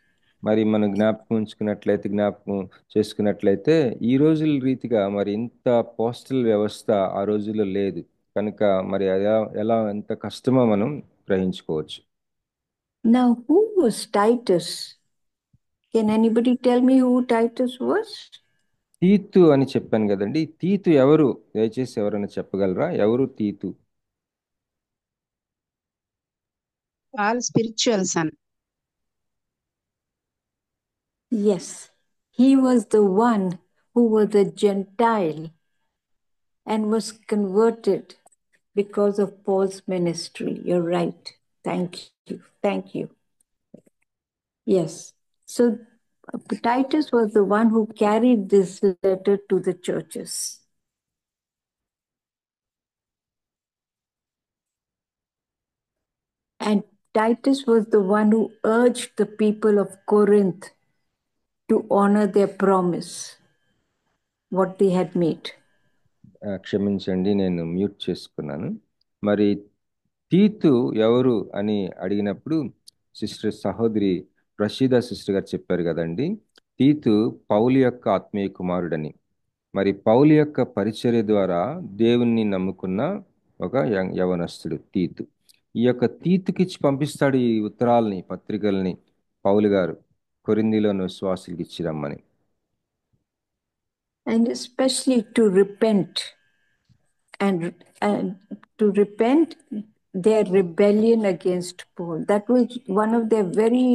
Speaker 5: మరి మనం జ్ఞాపకం చేసుకున్నట్లయితే ఈ రోజుల రీతిగా మరి ఇంత పోస్టల్ వ్యవస్థ ఆ రోజుల్లో లేదు కనుక మరి ఎలా ఎంత కష్టమో మనం గ్రహించుకోవచ్చు.
Speaker 4: Now, who was Titus? Can anybody tell me who Titus was?
Speaker 5: తీతు అని చెప్పాను కదండి, తీతు ఎవరు? దయచేసి ఎవరైనా చెప్పగలరా ఎవరు తీతు?
Speaker 7: Paul's spiritual son.
Speaker 4: Yes, he was the one who was a Gentile and was converted because of Paul's ministry. You're right. Thank you. Thank you. Yes. So Titus was the one who carried this letter to the churches. And Titus was the one who urged the people of Corinth to honor their promise, what they had made.
Speaker 5: క్షమించండి, నేను mute చేసుకున్నాను. మరి తీతు ఎవరు అని అడిగినప్పుడు సహోదరి Rasheeda sister గారు చెప్పారు కదండి, తీతు పౌలు యొక్క ఆత్మీయ కుమారుడని. మరి పౌలు యొక్క పరిచర్య ద్వారా దేవుణ్ణి నమ్ముకున్న ఒక యవనస్తుడు తీతు. ఈ యొక్క తీతుకిచ్చి పంపిస్తాడు ఈ ఉత్తరాలని, పత్రికల్ని పౌలు గారు కొరింథీలోని విశ్వాసులకి ఇచ్చి రమ్మని.
Speaker 4: And especially to repent and to repent their rebellion against Paul. That was one of their very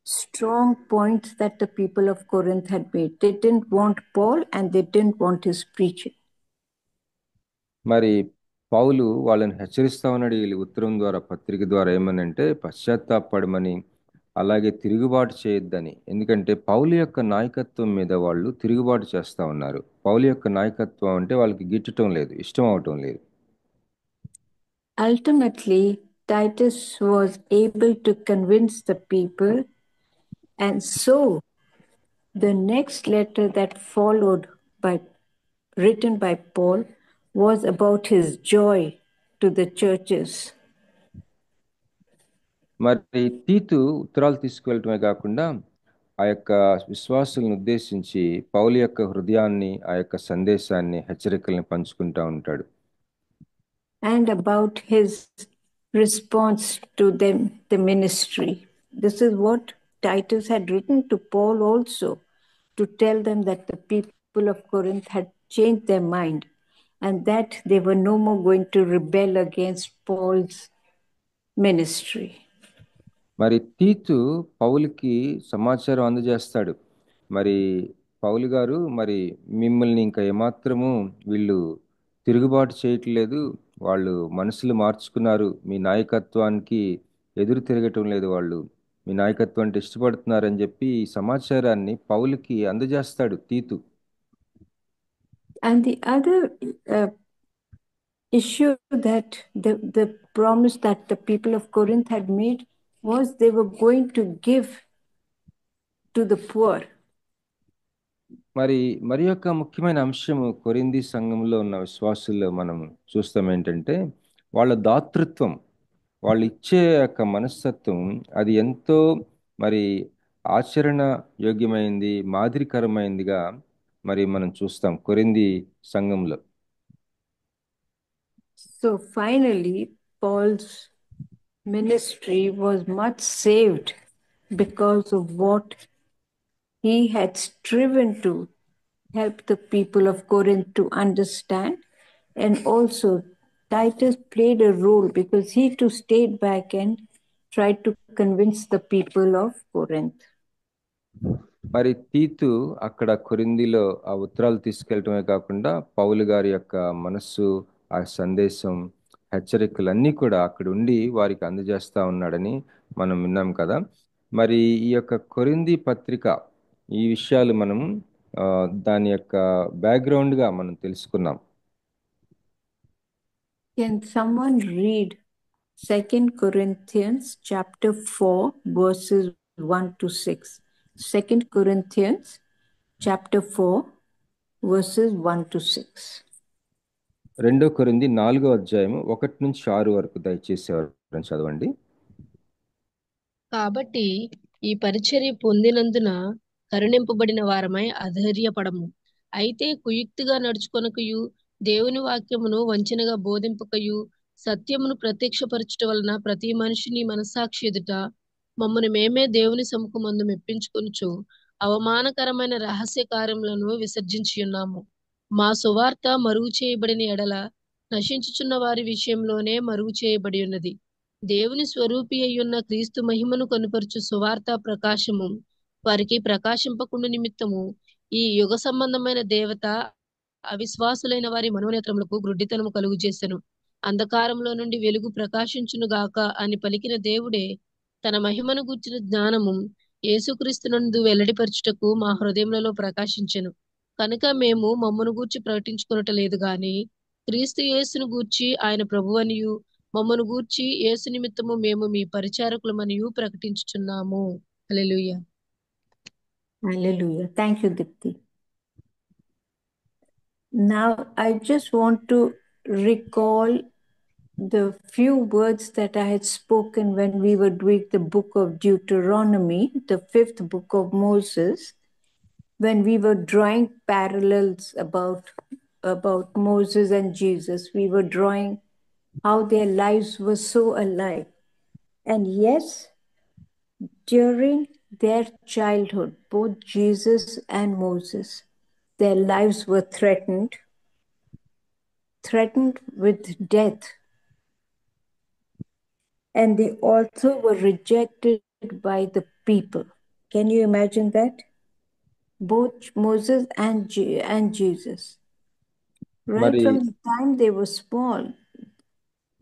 Speaker 4: strong points that the people of Corinth had made. They didn't want Paul and they didn't want his preaching.
Speaker 5: మరి పౌలు వాళ్ళని హెచ్చరిస్తా ఉన్నాడు ఈ ఉత్తరం ద్వారా, పత్రిక ద్వారా ఏమనంటే పశ్చాత్తాపడమని, అలాగే తిరుగుబాటు చేయొద్దని. ఎందుకంటే పౌలు యొక్క నాయకత్వం మీద వాళ్ళు తిరుగుబాటు చేస్తా ఉన్నారు. పౌలు యొక్క నాయకత్వం అంటే వాళ్ళకి గిట్టడం లేదు, ఇష్టం అవటం లేదు.
Speaker 4: Ultimately, Titus was able to convince the people, and so the next letter that followed, written by Paul, was about his joy to the churches.
Speaker 5: మరి తీతు ఉత్తరాలు తీసుకువెళ్ళటమే కాకుండా ఆ యొక్క విశ్వాసులను ఉద్దేశించి పౌలు యొక్క హృదయాన్ని, ఆ యొక్క సందేశాన్ని, హెచ్చరికల్ని పంచుకుంటా ఉంటాడు.
Speaker 4: And about his response to them, the ministry. This is what Titus had written to Paul also, to tell them that the people of Corinth had changed their mind and that they were no more going to rebel against Paul's ministry.
Speaker 5: మరి తీతు పౌలుకి సమాచారం అందజేస్తాడు. మరి పౌలు గారు మరి మిమ్మల్ని ఇంకా ఏమాత్రము వీళ్ళు తిరుగుబాటు చేయట్లేదు, వాళ్ళు మనసులు మార్చుకున్నారు, మీ నాయకత్వానికి ఎదురు తిరగటం లేదు, వాళ్ళు మీ నాయకత్వం అంటే ఇష్టపడుతున్నారని చెప్పి ఈ సమాచారాన్ని పౌలుకి అందజేస్తాడు తీతు.
Speaker 4: And the other issue that the promise that the people of Corinth had made was they were going to give to the poor.
Speaker 5: మరి యొక్క ముఖ్యమైన అంశము కొరింథీ సంఘంలో ఉన్న విశ్వాసుల్లో మనం చూస్తాం ఏంటంటే వాళ్ళ దాతృత్వం, వాళ్ళు ఇచ్చే యొక్క మనస్తత్వం అది ఎంతో మరి ఆచరణ యోగ్యమైంది, మాదిరికరమైందిగా మరి మనం చూస్తాం కొరింథీ సంఘంలో.
Speaker 4: So finally, Paul's ministry was much saved because of what he had striven to help the people of Corinth to understand. And also, Titus played a role because he too stayed back and tried to convince the people of Corinth.
Speaker 5: మరి తీతు అక్కడ కొరింథీలో ఆ ఉత్తరాలు తీసుకెళ్ళటమే కాకుండా పౌలు గారి యొక్క మనస్సు, ఆ సందేశం, హెచ్చరికలన్నీ కూడా అక్కడ ఉండి వారికి అందజేస్తా ఉన్నాడని మనం విన్నాం కదా. మరి ఈ యొక్క కొరింథీ పత్రిక ఈ విషయాలు మనం దాని యొక్క బ్యాక్గ్రౌండ్గా మనం తెలుసుకున్నాం.
Speaker 4: Can someone read 2 Corinthians chapter 4 verses 1 to 6? 2 Corinthians chapter 4 verses 1 to 6.
Speaker 5: 2 కొరింథీ 4వ అధ్యాయం 1 నుంచి 6 వరకు దయచేసి ఎవరైనా చదవండి.
Speaker 1: కాబట్టి ఈ పరిచర్య పొందినందున కరుణింపబడిన వారమై అధైర్యపడము. అయితే కుయుక్తిగా నడుచుకొనకయు, దేవుని వాక్యమును వంచనగా బోధింపకయు, సత్యమును ప్రత్యక్షపరచుట వలన ప్రతి మనిషిని మనస్సాక్షి ఎదుట మమ్మను మేమే దేవుని సముఖమందు మెప్పించుకొనుచు అవమానకరమైన రహస్య కార్యములను విసర్జించి ఉన్నాము. మా సువార్త మరుగు చేయబడిన ఎడల నశించుచున్న వారి విషయంలోనే మరుగు చేయబడి ఉన్నది. దేవుని స్వరూపి అయ్యున్న క్రీస్తు మహిమను కనుపరచు సువార్త ప్రకాశము వారికి ప్రకాశింపకుండా నిమిత్తము ఈ యుగ సంబంధమైన దేవత అవిశ్వాసులైన వారి మనోనేత్రములకు గ్రుడ్డితనము కలుగు చేసెను. అంధకారంలో నుండి వెలుగు ప్రకాశించును గాక అని పలికిన దేవుడే తన మహిమను గూర్చిన జ్ఞానము యేసుక్రీస్తునందు వెల్లడిపరచుటకు మా హృదయములలో ప్రకాశించెను. కనుక మేము మమ్మను గూర్చి ప్రకటించుకొనట లేదు గాని క్రీస్తు యేసును గూర్చి ఆయన ప్రభువనియు మమ్మను గూర్చి యేసు నిమిత్తము మేము మీ పరిచారకులమనియు ప్రకటించుచున్నాము. హల్లెలూయా.
Speaker 4: Hallelujah. Thank you, Dipti. Now, I just want to recall the few words that I had spoken when we were doing the book of Deuteronomy, the 5th book of Moses, when we were drawing parallels about Moses and Jesus. We were drawing how their lives were so alike. And yes, during their childhood, both Jesus and Moses, their lives were threatened with death. And they also were rejected by the people. Can you imagine that? Both Moses and Jesus. Right from the time they were small,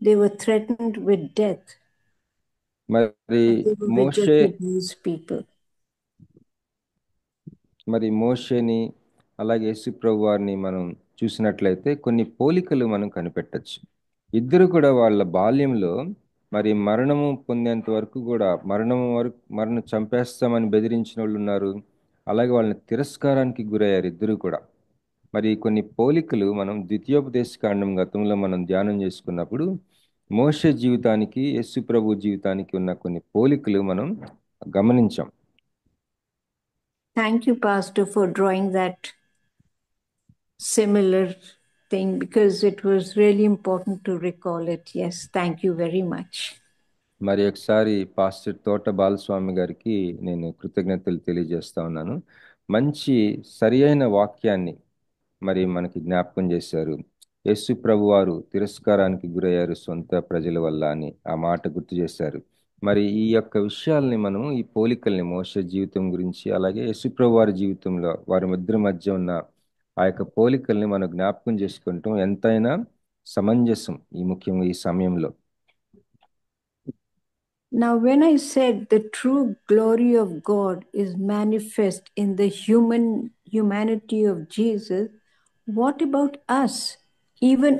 Speaker 4: they were threatened with death.
Speaker 5: మరి మోషేని అలాగే యేసు ప్రభు వారిని మనం చూసినట్లయితే కొన్ని పోలికలు మనం కనిపెట్టచ్చు. ఇద్దరు కూడా వాళ్ళ బాల్యంలో మరి మరణము పొందేంత వరకు కూడా మరణం చంపేస్తామని బెదిరించిన వాళ్ళు ఉన్నారు. అలాగే వాళ్ళని తిరస్కారానికి గురయ్యారు ఇద్దరు కూడా. మరి కొన్ని పోలికలు మనం ద్వితీయోపదేశకాండం గతంలో మనం ధ్యానం చేసుకున్నప్పుడు మోషే జీవితానికి యేసు ప్రభు జీవితానికి ఉన్న కొన్ని పోలికలు మనం గమనించాం.
Speaker 4: Thank you, Pastor, for drawing that similar thing because it was really important to recall it. Yes, thank you very much.
Speaker 5: మరి ఒకసారి పాస్టర్ తోట బాలస్వామి గారికి నేను కృతజ్ఞతలు తెలియజేస్తా ఉన్నాను. మంచి సరి అయిన వాక్యాన్ని మరి మనకి జ్ఞాపకం చేశారు. యేసు ప్రభు వారు తిరస్కారానికి గురయ్యారు సొంత ప్రజల వల్ల అని ఆ మాట గుర్తు చేశారు. మరి ఈ యొక్క విషయాల్ని మనం ఈ పోలికల్ని మోషే జీవితం గురించి అలాగే యేసు ప్రభు వారి జీవితంలో వారి ఇద్దరి మధ్య ఉన్న ఆ యొక్క పోలికల్ని మనం జ్ఞాపకం చేసుకుంటాం ఎంతైనా సమంజసం ముఖ్యంగా ఈ సమయంలో.
Speaker 4: Now, when I said the true glory of God is manifest in the humanity of Jesus, what about us? Even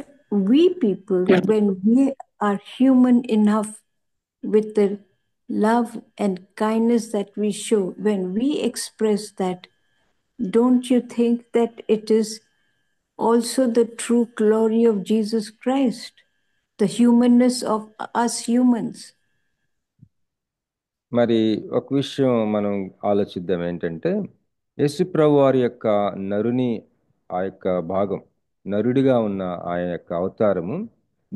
Speaker 4: we people, when we are human enough with the love and kindness that we show, when we express that, don't you think that it is also the true glory of Jesus Christ, the humanness of us humans?
Speaker 5: మరి ఒక విషయం మనం ఆలోచిద్దాం ఏంటంటే, యేసుప్రభు వారి యొక్క నరుని ఆ యొక్క భాగం, నరుడిగా ఉన్న ఆ యొక్క అవతారము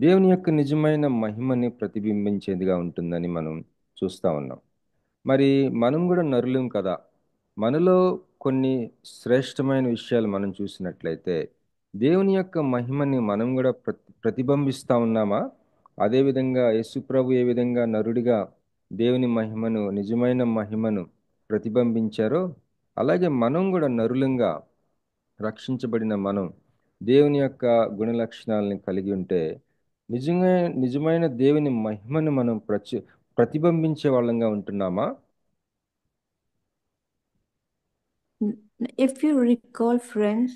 Speaker 5: దేవుని యొక్క నిజమైన మహిమని ప్రతిబింబించేదిగా ఉంటుందని మనం చూస్తా ఉన్నాం. మరి మనం కూడా నరులం కదా, మనలో కొన్ని శ్రేష్టమైన విషయాలు మనం చూసినట్లయితే దేవుని యొక్క మహిమని మనం కూడా ప్రతిబింబిస్తా ఉన్నామా? అదేవిధంగా యేసుప్రభు ఏ విధంగా నరుడిగా దేవుని మహిమను, నిజమైన మహిమను ప్రతిబింబించారో, అలాగే మనం కూడా నరులంగా రక్షించబడిన మనం దేవుని యొక్క గుణ లక్షణాలని కలిగి ఉంటే నిజమైన దేవుని మహిమను మనం ప్రతిబింబించే వాళ్ళంగా ఉంటున్నామా?
Speaker 4: If you recall, friends,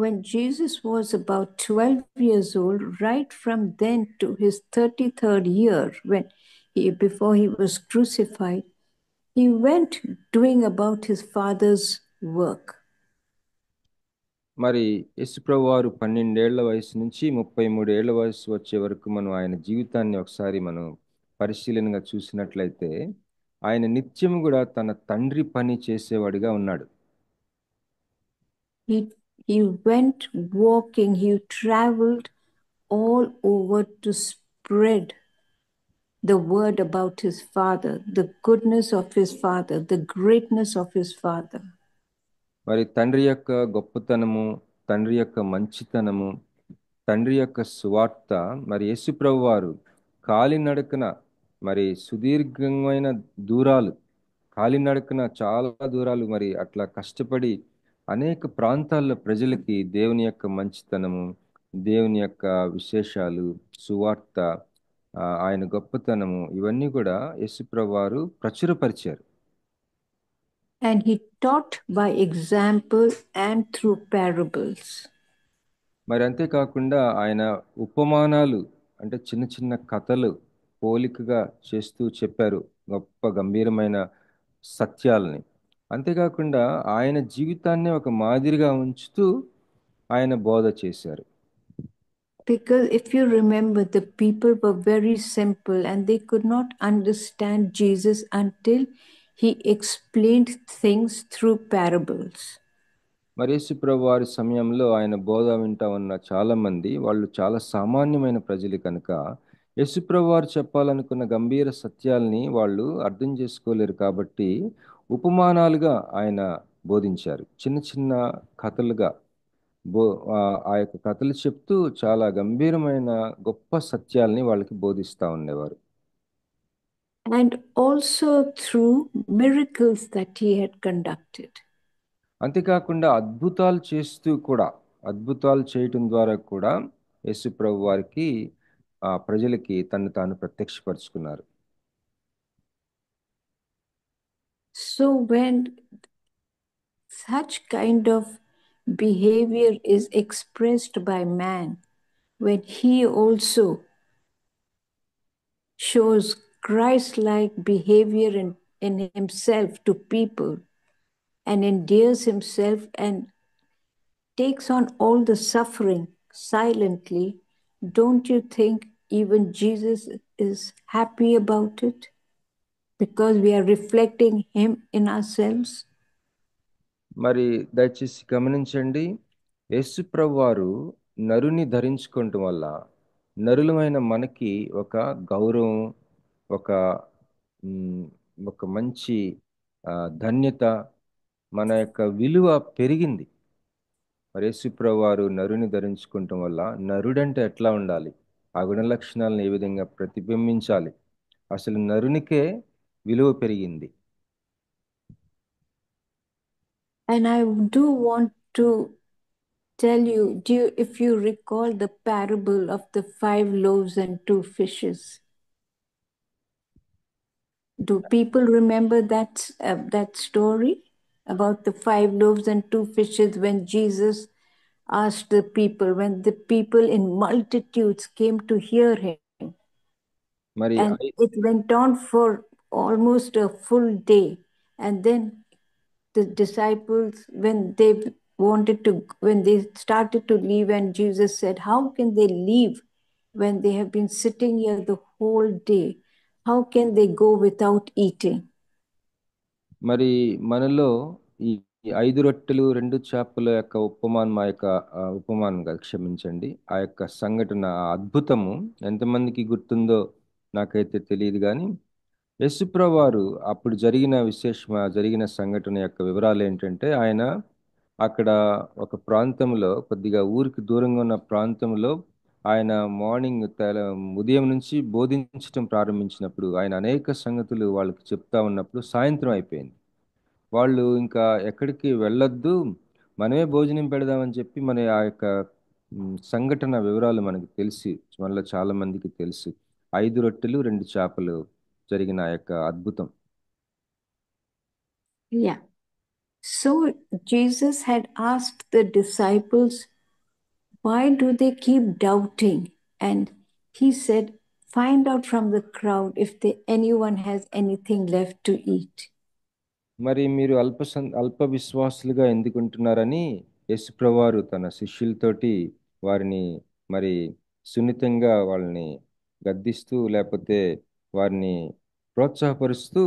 Speaker 4: when Jesus was about 12 years old, right from then to his 33rd year, before he was crucified, he went doing about his father's work.
Speaker 5: మరి యేసుప్రభు వారు 12 ఏళ్ల వయసు నుంచి 33 ఏళ్ల వయసు వచ్చే వరకు మనం ఆయన జీవితాన్ని ఒకసారి మనం పరిశీలనగా చూసినట్లయితే ఆయన నిత్యం కూడా తన తండ్రి పని చేసేవాడిగా ఉన్నాడు.
Speaker 4: He went walking, he traveled all over to spread the word about his father, the goodness of his father, the greatness of his father.
Speaker 5: మరి తండ్రి యొక్క గొప్పతనము, తండ్రి యొక్క మంచితనము, తండ్రి యొక్క సువార్త మరి యేసుప్రభు వారు కాలినడకన మరి సుదీర్ఘమైన దూరాలు, కాలినడకన చాలా దూరాలు మరి అట్లా కష్టపడి అనేక ప్రాంతాల్లో ప్రజలకి దేవుని యొక్క మంచితనము, దేవుని యొక్క విశేషాలు, సువార్త, ఆయన గొప్పతనము ఇవన్నీ కూడా యేసుప్రభు వారు ప్రచురపరిచారు.
Speaker 4: And he taught by example and through parables.
Speaker 5: మరి అంతేకాకుండా ఆయన ఉపమానాలు అంటే చిన్న చిన్న కథలు పోలికగా చేస్తూ చెప్పారు గొప్ప గంభీరమైన సత్యాలని. అంతేకాకుండా ఆయన జీవితాన్ని ఒక మాదిరిగా ఉంచుతూ ఆయన బోధ చేశారు.
Speaker 4: Because if you remember, the people were very simple and they could not understand Jesus until he explained things through parables.
Speaker 5: మరి యేసుప్రభు వారి సమయంలో ఆయన బోధ వింటా ఉన్న చాలా మంది వాళ్ళు చాలా సామాన్యమైన ప్రజలు కనుక యేసుప్రభు వారు చెప్పాలనుకున్న గంభీర సత్యాల్ని వాళ్ళు అర్థం చేసుకోలేరు. కాబట్టి ఉపమానాలుగా ఆయన బోధించారు, చిన్న చిన్న కథలుగా ఆ యొక్క కథలు చెప్తూ చాలా గంభీరమైన గొప్ప సత్యాల్ని వాళ్ళకి బోధిస్తా ఉండేవారు.
Speaker 4: And also through miracles that he had conducted.
Speaker 5: అంతేకాకుండా అద్భుతాలు చేయటం ద్వారా కూడా యేసుప్రభు వారికి ప్రజలకి తను తాను ప్రత్యక్షపరుచుకున్నారు.
Speaker 4: So when such kind of behavior is expressed by man, when he also shows Christ-like behavior in himself to people and endears himself and takes on all the suffering silently, don't you think even Jesus is happy about it? Because we are reflecting him in ourselves.
Speaker 5: మరి దయచేసి గమనించండి, యేసుప్రభు వారు నరుని ధరించుకోవటం వల్ల నరులమైన మనకి ఒక గౌరవం, ఒక మంచి ధన్యత, మన యొక్క విలువ పెరిగింది. మరి యేసుప్రభు వారు నరుని ధరించుకోవటం వల్ల నరుడంటే ఎట్లా ఉండాలి, ఆ గుణ లక్షణాలను ఏ విధంగా ప్రతిబింబించాలి, అసలు నరునికే విలువ పెరిగింది.
Speaker 4: And I do want to tell you, if you recall the parable of the 5 loaves and 2 fishes, do people remember that story about the 5 loaves and 2 fishes when Jesus asked the people, when the people in multitudes came to hear him,
Speaker 5: మరి
Speaker 4: and it went on for almost a full day, and then the disciples, when they started to leave, and Jesus said, how can they leave when they have been sitting here the whole day? How can they go without eating?
Speaker 5: మరి మనలో ఈ 5 రొట్టెలు 2 చేపల యొక్క ఉపమానం, ఉపమానం కాదు, క్షమించండి, ఆ యొక్క సంఘటన, ఆ అద్భుతము ఎంతమందికి గుర్తుందో నాకైతే తెలియదు, కానీ యేసుప్రభు వారు అప్పుడు జరిగిన సంఘటన యొక్క వివరాలు ఏంటంటే, ఆయన అక్కడ ఒక ప్రాంతంలో, కొద్దిగా ఊరికి దూరంగా ఉన్న ప్రాంతంలో, ఆయన ఉదయం నుంచి బోధించటం ప్రారంభించినప్పుడు, ఆయన అనేక సంగతులు వాళ్ళకి చెప్తా ఉన్నప్పుడు సాయంత్రం అయిపోయింది. వాళ్ళు ఇంకా ఎక్కడికి వెళ్ళొద్దు, మనమే భోజనం పెడదామని చెప్పి, మన ఆ యొక్క సంఘటన వివరాలు మనకి మనలో చాలా మందికి తెలుసు. 5 రొట్టెలు 2 చేపలు జరిగిన ఆ యొక్క అద్భుతం.
Speaker 4: Yeah. So Jesus had asked the disciples, why do they keep doubting? And he said, find out from the crowd if anyone has anything left to eat.
Speaker 5: మరి మీరు అల్ప విశ్వాసులుగా ఎందుకుంటున్నారని యేసుప్రభువారు తన శిష్యులతోటి వారిని మరి సున్నితంగా వాళ్ళని గద్దిస్తూ, లేకపోతే వారిని ప్రోత్సాహపరుస్తూ,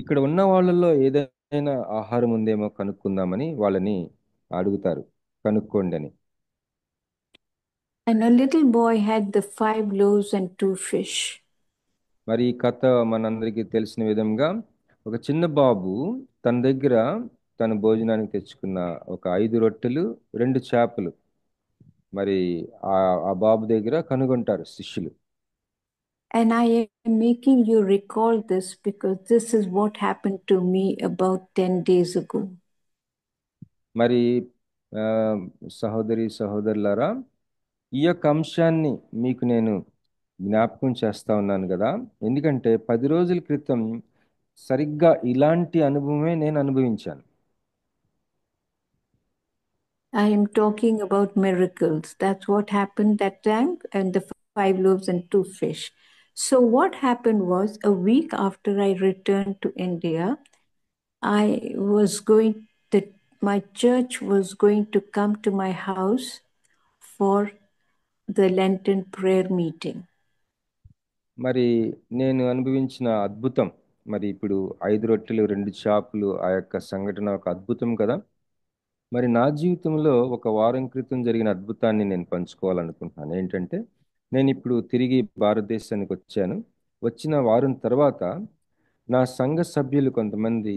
Speaker 5: ఇక్కడ ఉన్న వాళ్ళల్లో ఏదైనా ఆహారం ఉందేమో కనుక్కుందామని వాళ్ళని అడుగుతారు, కనుక్కోండి అని.
Speaker 4: And a little boy had the 5 loaves and 2 fish.
Speaker 5: మరి ఈ కథ మనందరికీ తెలిసిన విధంగా, ఒక చిన్న బాబు తన దగ్గర తన భోజనానికి తెచ్చుకున్న ఒక 5 రొట్టెలు 2 చేపలు మరి ఆ బాబు దగ్గర కనుగొంటారు శిష్యులు.
Speaker 4: And I am making you recall this because this is what happened to me about 10 days ago.
Speaker 5: మరి సహోదరులారా, ఈ యొక్క అంశాన్ని మీకు నేను జ్ఞాపకం చేస్తా ఉన్నాను కదా, ఎందుకంటే 10 రోజుల క్రితం సరిగ్గా ఇలాంటి అనుభవమే నేను అనుభవించాను.
Speaker 4: I am talking about miracles. That's what happened that time, and the 5 loaves and 2 fish. So what happened was, a week after I returned to India, my church was going to come to my house for the Lenten prayer meeting.
Speaker 5: మరి నేను అనుభవించిన అద్భుతం, మరి ఇప్పుడు 5 రొట్టెలు 2 చేపలు ఆ యొక్క సంఘటన ఒక అద్భుతం కదా. మరి నా జీవితంలో ఒక వారం క్రితం జరిగిన అద్భుతాన్ని నేను పంచుకోవాలనుకుంటున్నాను. ఏంటంటే, నేను ఇప్పుడు తిరిగి భారతదేశానికి వచ్చాను. వచ్చిన వారం తర్వాత నా సంఘ సభ్యులు కొంతమంది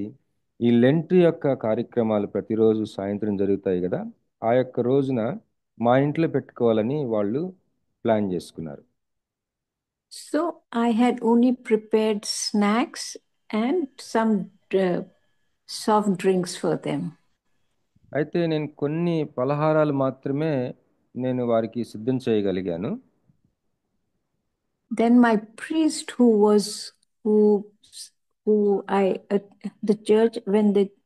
Speaker 5: ఈ లెంట్ యొక్క కార్యక్రమాలు ప్రతిరోజు సాయంత్రం జరుగుతాయి కదా, ఆ యొక్క రోజున మా ఇంట్లో పెట్టుకోవాలని వాళ్ళు ప్లాన్ చేసుకున్నారు.
Speaker 4: So I had only prepared snacks and some soft drinks for them.
Speaker 5: అయితే నేను కొన్ని పలహారాలు మాత్రమే నేను వారికి సిద్ధం చేయగలిగాను.
Speaker 4: Then my priest the church,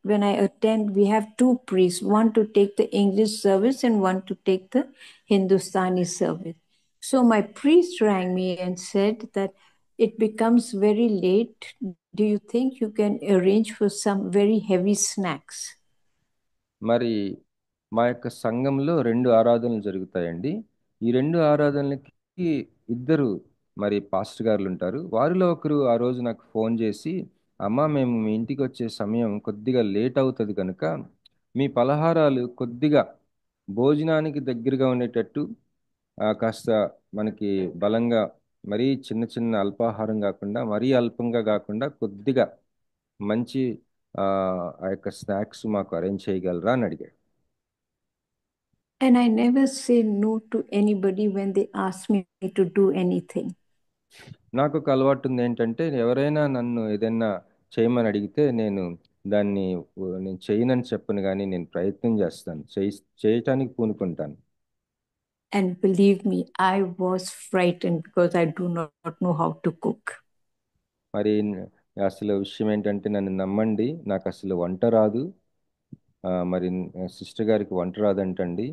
Speaker 4: when I attend, we have 2 priests, one to take the English service and one to take the Hindustani service. So my priest rang me and said that it becomes very late. Do you think you can arrange for some very heavy snacks?
Speaker 5: మరి మా యొక్క సంఘంలో 2 ఆరాధనలు జరుగుతాయండి. ఈ 2 ఆరాధనలకి 2 మరి pastor గారులు ఉంటారు. వారిలో ఒకరు ఆ రోజు నాకు ఫోన్ చేసి, అమ్మా, మేము మీ ఇంటికి వచ్చే సమయం కొద్దిగా లేట్ అవుతుంది కనుక మీ పలహారాలు కొద్దిగా భోజనానికి దగ్గరగా ఉండేటట్టు, కాస్త మనకి బలంగా, మరీ చిన్న చిన్న అల్పాహారం కాకుండా, మరీ అల్పంగా కాకుండా, కొద్దిగా మంచి ఆ యొక్క స్నాక్స్ మాకు అరేంజ్ చేయగలరా అని అడిగాడు.
Speaker 4: And I never say no to anybody when they ask me to do anything.
Speaker 5: నాకు ఒక అలవాటు ఉంది, ఏంటంటే ఎవరైనా నన్ను ఏదైనా చేయమని అడిగితే నేను దాన్ని నేను చేయనని చెప్పను, కానీ నేను ప్రయత్నం చేస్తాను, చేయటానికి పూనుకుంటాను.
Speaker 4: And believe me, I was frightened because I do not know how to cook.
Speaker 5: మరి అసలు విషయం ఏంటంటే, నన్ను నమ్మండి, నాకు అసలు వంట రాదు. మరి సిస్టర్ గారికి వంట రాదంటండి.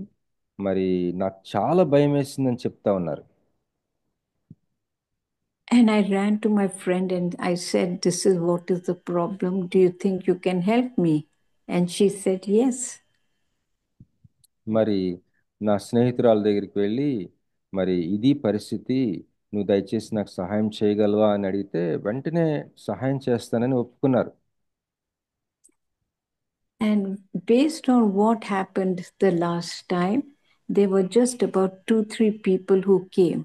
Speaker 5: మరి నాకు చాలా భయం వేసిందని చెప్తా ఉన్నారు.
Speaker 4: And I ran to my friend and I said, "This is what is the problem. Do you think you can help me?" And she said, "Yes."
Speaker 5: మరి నా స్నేహితురాల దగ్గరికి వెళ్ళి, మరి ఇది పరిస్థితి, నువ్వు దయచేసి నాకు సహాయం చేయగలవా అని అడిగితే వెంటనే సహాయం చేస్తానని ఒప్పుకున్నారు.
Speaker 4: And based on what happened the last time, there were just about 2-3 people who came.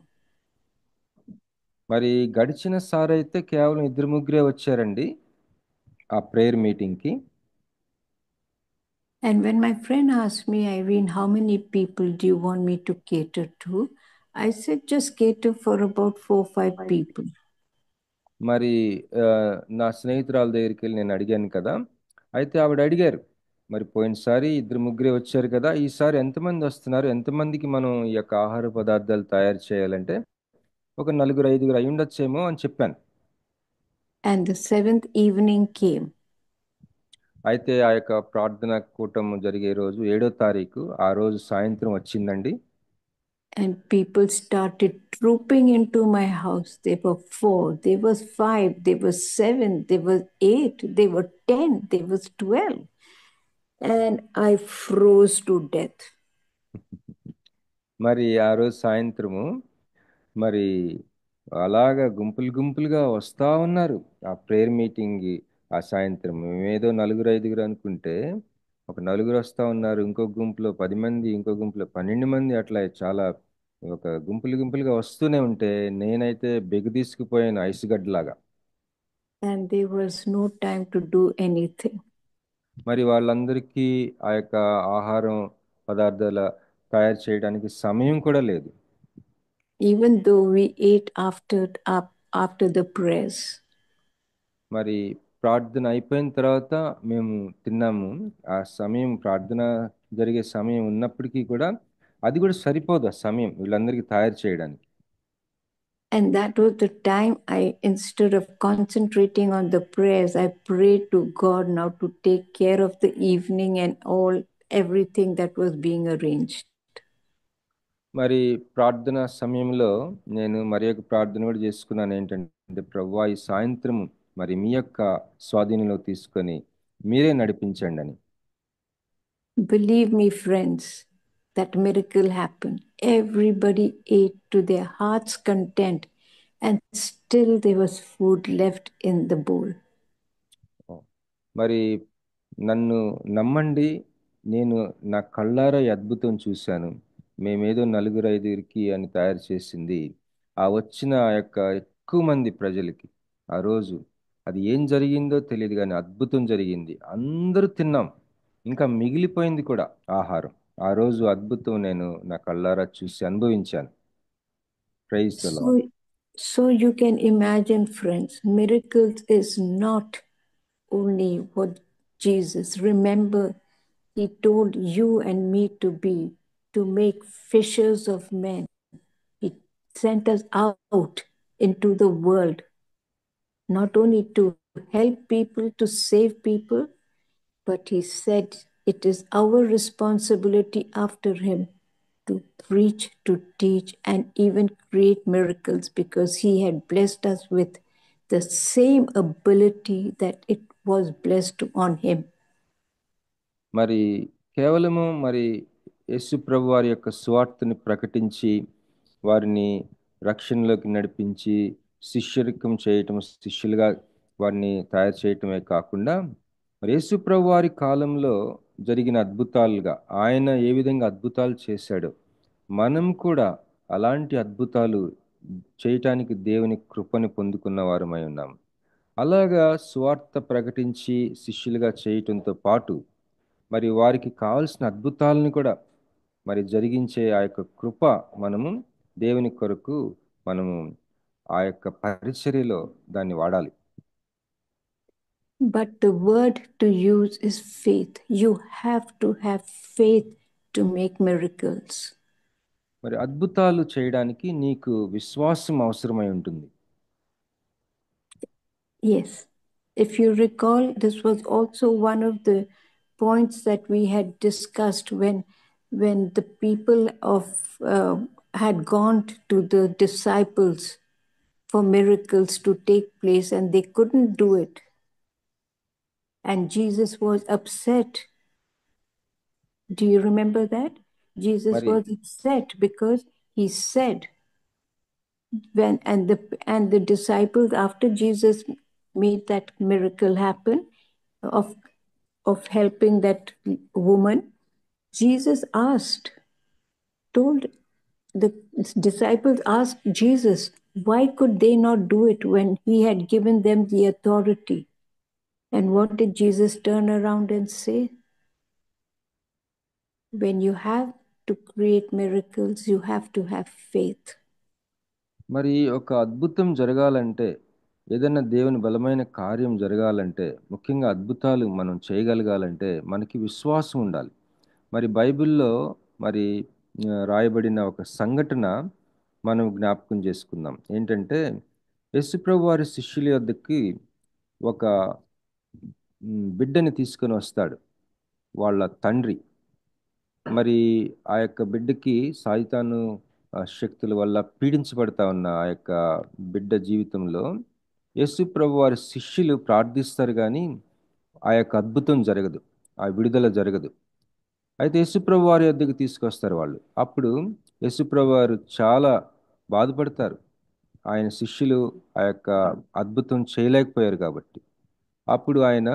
Speaker 5: మరి గడిచిన సారైతే కేవలం 2-3 వచ్చారండి ఆ ప్రేయర్ మీటింగ్కి.
Speaker 4: And when my friend asked me, "Irene, how many people do you want me to cater to?" I said, "Just cater for about 4-5 people."
Speaker 5: మరి నా స్నేహితురాల దగ్గరికి వెళ్ళి నేను అడిగాను కదా, అయితే ఆవిడ అడిగారు, మరి పోయినసారి 2-3 వచ్చారు కదా, ఈసారి ఎంతమంది వస్తున్నారు, ఎంతమందికి మనం ఈ యొక్క ఆహార పదార్థాలు తయారు చేయాలంటే ఒక 4-5 అయి ఉండొచ్చేమో అని చెప్పాను.
Speaker 4: And the 7th evening came.
Speaker 5: అయితే ఆ యొక్క ప్రార్థన కూటం జరిగే రోజు 7వ తారీఖు ఆ రోజు సాయంత్రం వచ్చిందండి.
Speaker 4: And people started trooping into my house. There were 4, there was 5, there was 7, there was 8, there were 10, there was 12. And I froze to death.
Speaker 5: మరి ఆ రోజు సాయంత్రము మరి అలాగా గుంపులుగా వస్తా ఉన్నారు ఆ ప్రేయర్ మీటింగ్కి. ఆ సాయంత్రం మేమేదో 4-5 అనుకుంటే ఒక 4 వస్తా ఉన్నారు, ఇంకో గుంపులో 10 మంది, ఇంకో గుంపులో 12 మంది, అట్లా చాలా ఒక గుంపులుగా వస్తూనే ఉంటే నేనైతే బెగుదీసుకుపోయాను ఐసుగడ్డలాగా.
Speaker 4: And there was no time to do anything.
Speaker 5: మరి వాళ్ళందరికీ ఆ యొక్క ఆహారం పదార్థాల తయారు చేయడానికి సమయం కూడా లేదు.
Speaker 4: Even though we ate after the prayers.
Speaker 5: మరి ప్రార్థన అయిపోయిన తర్వాత మేము తిన్నాము. ఆ సమయం ప్రార్థన జరిగే సమయం ఉన్నప్పటికీ కూడా అది కూడా సరిపోదు ఆ సమయం వీళ్ళందరికీ తయారు చేయడానికి.
Speaker 4: And that was the time instead of concentrating on the prayers, I prayed to God now to take care of the evening and everything that was being arranged.
Speaker 5: మరి ప్రార్థన సమయంలో నేను మరి ఒక ప్రార్థన కూడా చేసుకున్నాను, ఏంటంటే ప్రభువా ఈ సాయంత్రం మరి మీ యొక్క స్వాధీనంలో తీసుకొని మీరే నడిపించండి అని.
Speaker 4: Believe me, friends, that miracle happened. Everybody ate to their heart's content, and still there was food left in the bowl.
Speaker 5: మరి నన్ను నమ్మండి, నేను నా కళ్ళారా ఈ అద్భుతం చూశాను. మేమేదో 4-5 అని తయారు చేసింది ఆ వచ్చిన ఆ యొక్క ఎక్కువ మంది ప్రజలకి ఆ రోజు అది ఏం జరిగిందో తెలియదు, కానీ అద్భుతం జరిగింది. అందరూ తిన్నాం, ఇంకా మిగిలిపోయింది కూడా ఆహారం. ఆ రోజు అద్భుతం నేను నా కళ్ళారా చూసి అనుభవించాను. Praise the lord.
Speaker 4: So you can imagine, friends, miracles is not only what Jesus, remember, he told you and me to make fishers of men. He sent us out into the world, not only to help people, to save people, but he said it is our responsibility after him to preach, to teach, and even create miracles, because he had blessed us with the same ability that it was blessed on him.
Speaker 5: మరి కేవలము మరి యేసు ప్రభు వారి యొక్క సువార్తని ప్రకటించి వారిని రక్షణలోకి నడిపించి శిష్యరికం చేయటం, శిష్యులుగా వారిని తయారు చేయటమే కాకుండా మరి యేసు ప్రభు వారి కాలంలో జరిగిన అద్భుతాలుగా ఆయన ఏ విధంగా అద్భుతాలు చేశాడో మనం కూడా అలాంటి అద్భుతాలు చేయటానికి దేవుని కృపని పొందుకున్న వారమై ఉన్నాము. అలాగా సువార్త ప్రకటించి శిష్యులుగా చేయటంతో పాటు మరి వారికి కావలసిన అద్భుతాలను కూడా మరి జరిగించే ఆ యొక్క కృప మనము దేవుని కొరకు మనము ఆ యొక్క పరిచర్యలో దాన్ని వాడాలి.
Speaker 4: But the word to use is faith. You have to have faith to make miracles.
Speaker 5: మరి అద్భుతాలు చేయడానికి నీకు విశ్వాసం అవసరమై ఉంటుంది.
Speaker 4: Yes. If you recall, this was also one of the points that we had discussed when the people had gone to the disciples for miracles to take place and they couldn't do it. And Jesus was upset. Do you remember that? Jesus was upset because he said, and the disciples, after Jesus made that miracle happen of helping that woman, Jesus told the disciples asked Jesus, why could they not do it when he had given them the authority? And what did Jesus turn around and say? When you have to create miracles, you have to have faith.
Speaker 5: మరి ఒక అద్భుతం జరగాలంటే, ఏదైనా దేవుని బలమైన కార్యం జరగాలంటే, ముఖ్యంగా అద్భుతాలు మనం చేయగలగాలంటే మనకి విశ్వాసం ఉండాలి. మరి బైబిల్లో మరి రాయబడిన ఒక సంఘటన మనం జ్ఞాపకం చేసుకుందాం. ఏంటంటే యేసుప్రభు వారి శిష్యుల యొద్దకి ఒక బిడ్డని తీసుకొని వస్తాడు వాళ్ళ తండ్రి. మరి ఆ యొక్క బిడ్డకి సాయితాను శక్తుల వల్ల పీడించబడతా ఉన్న ఆ యొక్క బిడ్డ జీవితంలో యేసుప్రభు వారి శిష్యులు ప్రార్థిస్తారు, కానీ ఆ యొక్క అద్భుతం జరగదు, ఆ విడుదల జరగదు. అయితే యేసుప్రభు వారి వద్దకు తీసుకొస్తారు వాళ్ళు. అప్పుడు యేసుప్రభు వారు చాలా బాధపడతారు, ఆయన శిష్యులు ఆ యొక్క అద్భుతం చేయలేకపోయారు కాబట్టి. అప్పుడు ఆయన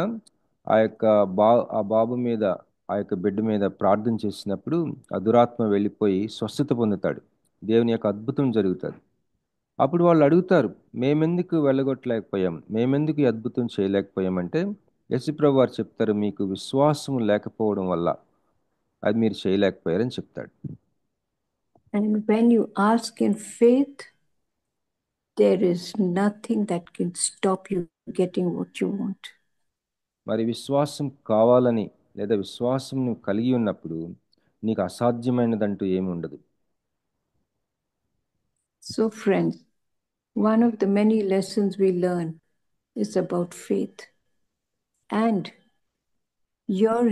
Speaker 5: ఆ బాబు మీద, ఆ యొక్క బిడ్డ మీద ప్రార్థన చేసినప్పుడు ఆ దురాత్మ వెళ్ళిపోయి స్వస్థత పొందుతాడు, దేవుని యొక్క అద్భుతం జరుగుతుంది. అప్పుడు వాళ్ళు అడుగుతారు, మేమెందుకు వెళ్ళగొట్టలేకపోయాం, మేమెందుకు ఈ అద్భుతం చేయలేకపోయామంటే యేసుప్రభు వారు చెప్తారు, మీకు విశ్వాసం లేకపోవడం వల్ల అది మీరు చేయలేకపోయారని చెప్తాడు.
Speaker 4: And when you ask in faith, there is nothing that can stop you getting what you want.
Speaker 5: మరి విశ్వాసం కావాలని లేదా విశ్వాసం నువ్వు కలిగి ఉన్నప్పుడు నీకు అసాధ్యమైనదంటూ ఏమి ఉండదు.
Speaker 4: So friends, one of the many lessons we learn is about faith. And your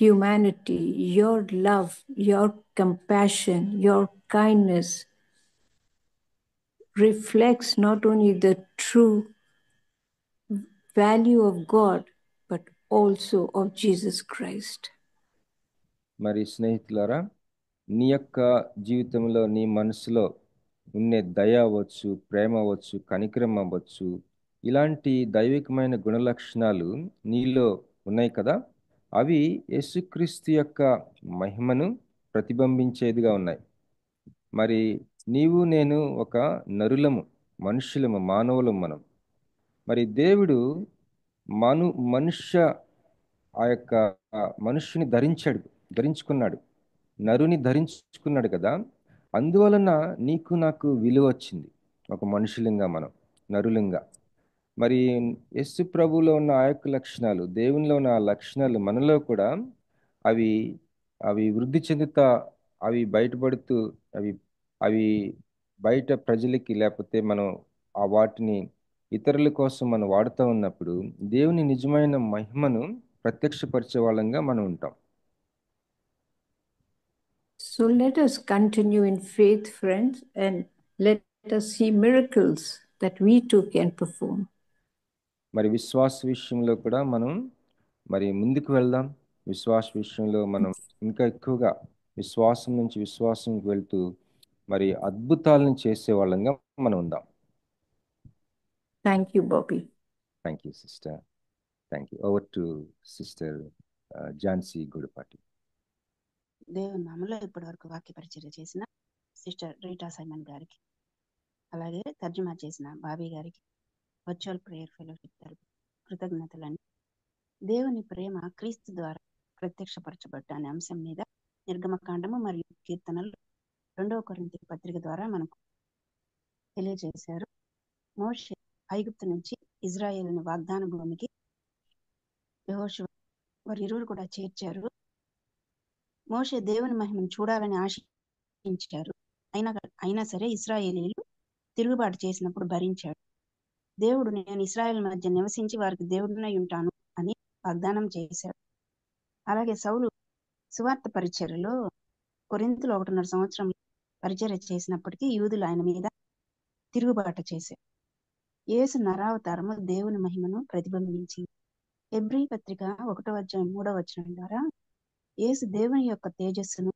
Speaker 4: humanity, your love, your compassion, your kindness reflects not only the true value of God, but also of Jesus Christ.
Speaker 5: మరి స్నేహితులారా, నీ యొక్క జీవితంలో, నీ మనసులో ఉండే దయ అవ్వచ్చు, ప్రేమ అవ్వచ్చు, కనికరం అవ్వచ్చు, ఇలాంటి దైవికమైన గుణలక్షణాలు నీలో ఉన్నాయి కదా, అవి యేసుక్రీస్తు యొక్క మహిమను ప్రతిబింబించేదిగా ఉన్నాయి. మరి నీవు నేను ఒక నరులము, మనుషులము, మానవులము మనం. మరి దేవుడు ఆ యొక్క మనుష్యుని ధరించుకున్నాడు, నరుని ధరించుకున్నాడు కదా. అందువలన నీకు నాకు విలువ వచ్చింది, ఒక మనుషులంగా మనం, నరులంగా. మరి యేసు ప్రభువులో ఉన్న ఆ యొక్క లక్షణాలు, దేవునిలో ఉన్న ఆ లక్షణాలు మనలో కూడా అవి అవి వృద్ధి చెందుతా, అవి బయటపడుతూ, అవి బయట ప్రజలకి, లేకపోతే మనం ఆ వాటిని ఇతరుల కోసం మనం వాడుతూ ఉన్నప్పుడు దేవుని నిజమైన మహిమను ప్రత్యక్షపరిచే వాళ్ళంగా మనం ఉంటాం.
Speaker 4: So let us continue in faith, friends, and let us see miracles that we too can perform.
Speaker 5: మరి విశ్వాస విషయంలో కూడా మనం మరి ముందుకు వెళ్దాం. విశ్వాస విషయంలో మనం ఇంకా ఎక్కువగా విశ్వాసం నుంచి విశ్వాసంకి వెళ్తూ మరి అద్భుతాలను చేసే వాళ్ళంగా మనం ఉందాం.
Speaker 4: Thank you, Bobby.
Speaker 5: Thank you, sister. Thank you. Over to Sister Jansi Gudupati.
Speaker 7: దేవుని నామములో ఇప్పటి వరకు వాక్య పరిచర్య చేసిన సిస్టర్ రీటా సైమన్ గారికి, అలాగే తర్జుమా చేసిన బాబీ గారికి, వర్చువల్ ప్రేయర్ ఫెలోషిప్ తరపు కృతజ్ఞతలండి. దేవుని ప్రేమ క్రీస్తు ద్వారా ప్రత్యక్షపరచబడ్డ అనే అంశం మీద నిర్గమకాండము మరియు కీర్తనలు 2వ కొరింథీ పత్రిక ద్వారా మనకు తెలియజేశారు. మోషే ఐగుప్తు నుంచి ఇజ్రాయేలుని వాగ్దాన భూమికి యెహోషువ వారిరువురు కూడా చేర్చారు. మోషే దేవుని మహిమను చూడాలని ఆశించారు. అయినా సరే ఇశ్రాయేలీయులు తిరుగుబాటు చేసినప్పుడు భరించాడు. దేవుడు నేను ఇశ్రాయేల్ మధ్య నివసించి వారికి దేవుడినై ఉంటాను అని వాగ్దానం చేశాడు. అలాగే సౌలు సువార్త పరిచర్యలో కొరింథీలో 1.5 సంవత్సరం పరిచర్య చేసినప్పటికీ యూదులు ఆయన మీద తిరుగుబాటు చేశారు. యేసు నరావతారము దేవుని మహిమను ప్రతిబింబించింది. హెబ్రీ పత్రిక 1వ అధ్యాయం 3వ వచనం ద్వారా యేసు దేవుని యొక్క తేజస్సును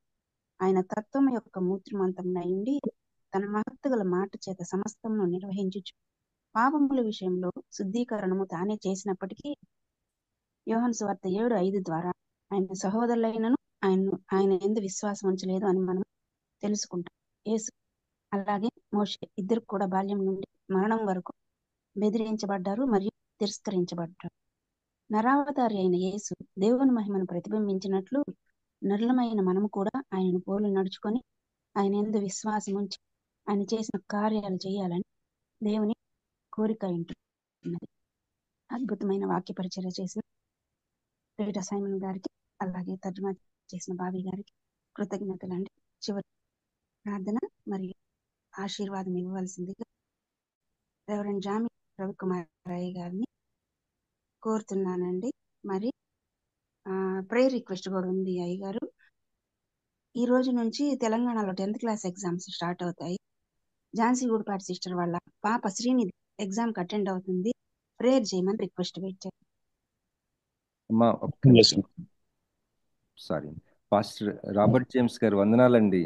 Speaker 7: ఆయన తత్వం యొక్క మూర్తిమంతమునై ఉండి తన మహత్తు గల మాట చేత సమస్తమును నిర్వహించుచు పాపముల విషయంలో శుద్ధీకరణము తానే చేసినప్పటికీ యోహాను సువార్త 7:5 ద్వారా ఆయన సహోదరులైనను ఆయన యందు విశ్వాసం ఉంచలేదు అని మనం తెలుసుకుంటాం. యేసు అలాగే మోషే ఇద్దరు కూడా బాల్యం నుండి మరణం వరకు బెదిరించబడ్డారు మరియు తిరస్కరించబడ్డారు. నరావతారి అయిన యేసు దేవుని మహిమను ప్రతిబింబించినట్లు నరులమైన మనము కూడా ఆయనను పోలి నడుచుకొని ఆయన యందు విశ్వాసం ఉంచి ఆయన చేసిన కార్యాలు చేయాలని దేవుని కోరిక ఉంటున్నది. అద్భుతమైన వాక్య పరిచర్య చేసిన రీటా సైమన్ గారికి అలాగే తర్జుమా చేసిన బాబీ గారికి కృతజ్ఞతలండి. చివరి ప్రార్థన మరియు ఆశీర్వాదం ఇవ్వవలసిందిగా రెవరెండ్ జామి రవికుమారయ్య గారిని కోరుతున్నానండి. మరి ప్రేయర్ రిక్వెస్ట్ కూడా ఉంది. అయ్య గారు, ఈ రోజు నుంచి తెలంగాణలో 10th క్లాస్ ఎగ్జామ్స్ స్టార్ట్ అవుతాయి. ఝాన్సీ గూడిపాటి సిస్టర్ వాళ్ళ పాప శ్రీనిధి ఎగ్జామ్ కి అటెండ్ అవుతుంది. ప్రేయర్ చేయమని రిక్వెస్ట్ పెట్టారు.
Speaker 5: అమ్మా సారీ, పాస్టర్ రాబర్ట్ జేమ్స్ గారు వందనాలండి.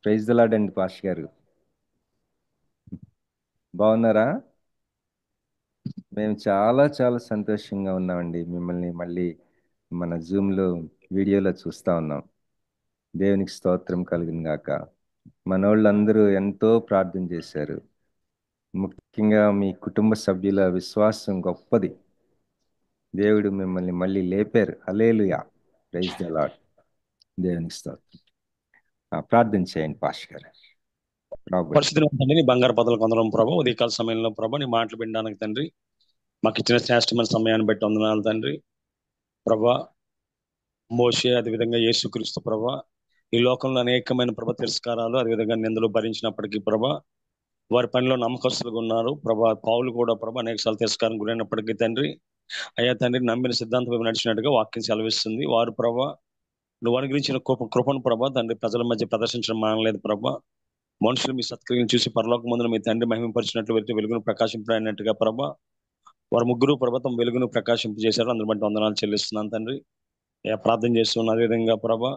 Speaker 5: ప్రైజ్ ద లార్డ్ అండి. పాస్టర్ గారు బాగున్నారా? మేము చాలా చాలా సంతోషంగా ఉన్నామండి. మిమ్మల్ని మళ్ళీ మన జూమ్లో వీడియోలో చూస్తా ఉన్నాం. దేవునికి స్తోత్రం కలుగును గాక. మనోళ్ళందరూ ఎంతో ప్రార్థన చేశారు. ముఖ్యంగా మీ కుటుంబ సభ్యుల విశ్వాసం గొప్పది. దేవుడు మిమ్మల్ని మళ్ళీ లేపారు. హల్లెలూయా, ప్రైజ్ ద లార్డ్. దేవునికి స్తోత్రం. ప్రార్థన చేయండి పాస్టర్ గారు.
Speaker 8: పరిశుద్ధులండి, నీ బంగారు పదవులకు వందనం ప్రభా. ఉదయకాల సమయంలో ప్రభా నీ మాటలు వినడానికి తండ్రి మాకు ఇచ్చిన శ్రేష్టమైన సమయాన్ని బట్టి వందనాలు తండ్రి. ప్రభా మోషే అదేవిధంగా యేసుక్రీస్తు ప్రభా ఈ లోకంలో అనేకమైన ప్రభా తిరస్కారాలు అదేవిధంగా నిందలు భరించినప్పటికీ ప్రభా వారి పనిలో నమ్మకస్తులుగా ఉన్నారు. ప్రభా పౌలు కూడా ప్రభా అనేకసార్లు తిరస్కారం గురైనప్పటికీ తండ్రి అయ్యా తండ్రి నమ్మిన సిద్ధాంతం నడిచినట్టుగా వాక్యం సెలవిస్తుంది. వారు ప్రభా నువ్వు అనుగ్రహించిన కృపను ప్రభా తండ్రి ప్రజల మధ్య ప్రదర్శించడం మానలేదు ప్రభా. మనుషులు మీ సత్క్రియను చూసి పరలోక ముందున మీ తండ్రి మహిమపరిచినట్లు వెలుగును ప్రకాశింపడినట్టుగా ప్రభా వారు ముగ్గురు ప్రభా తమ వెలుగును ప్రకాశింపజేశారు. అందరి బట్టి వందనాలు చెల్లిస్తున్నాను తండ్రి. ప్రార్థన చేస్తున్న అదేవిధంగా ప్రభా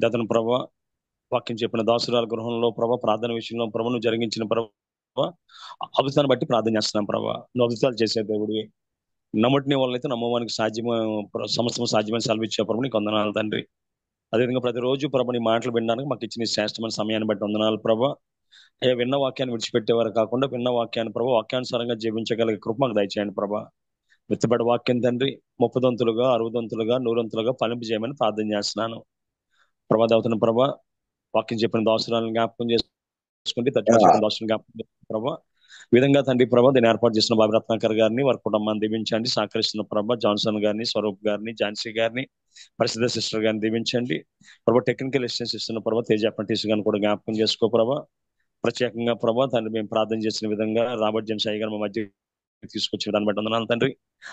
Speaker 8: దతను ప్రభా వాక్యం చెప్పిన దాసురాల గృహంలో ప్రభా ప్రార్థన విషయంలో ప్రభా నువ్వు జరిగించిన ప్రభా అద్భుతాన్ని బట్టి ప్రార్థన చేస్తున్నాం ప్రభా. నువ్వు అద్భుతాలు చేసే దేవుడివి. నమ్మటిని వాళ్ళైతే నమ్మవానికి సమస్తం సాధ్యమైన సెలవిచ్చే ప్రభు నీకు వందనాలు తండ్రి. అదేవిధంగా ప్రతిరోజు ప్రభా నీ మాటలు వినడానికి మాకు ఇచ్చిన శ్రేష్టమైన సమయాన్ని బట్టి వందనాలు ప్రభా. అయ్యా విన్న వాక్యాన్ని విడిచిపెట్టేవారు కాకుండా విన్న వాక్యాన్ని ప్రభా వాక్యానుసారంగా జీవించగలిగే కృప మాకు దయచేయండి ప్రభా. విత్తబడి వాక్యం తండ్రి 30 60 100 ఫలింపు చేయమని ప్రార్థన చేస్తున్నాను ప్రభా. దేవతను ప్రభా వాక్యం చెప్పిన దాసురాలను జ్ఞాపకం చేసుకుంటే తర్జుమా చెప్పిన దాసులను జ్ఞాపకం చేసుకుని ప్రభా ఈ విధంగా తండ్రి ప్రభా దీన్ని ఏర్పాటు చేసిన బాబు రత్నాకర్ గారిని వారి కుటుంబాన్ని దీవించండి. సహకరిస్తున్న ప్రభా జాన్సన్ గారిని, స్వరూప్ గారిని, ఝాన్సీ గారిని, పరిశుద్ధ సిస్టర్ గారిని దీవించండి ప్రభా. టెక్నికల్ అసిస్టెన్స్ ఇస్తున్న ప్రభా తేజ అప్రెంటిస్ గారిని కూడా జ్ఞాపకం చేసుకో ప్రభా. ప్రత్యేకంగా ప్రభా తండ్రి మేము ప్రార్థన చేసిన విధంగా రాబర్ట్ జేమ్స్ అయ్య గారు మా మధ్య తీసుకొచ్చిన దాన్ని బట్టి వందనాలు తండ్రి.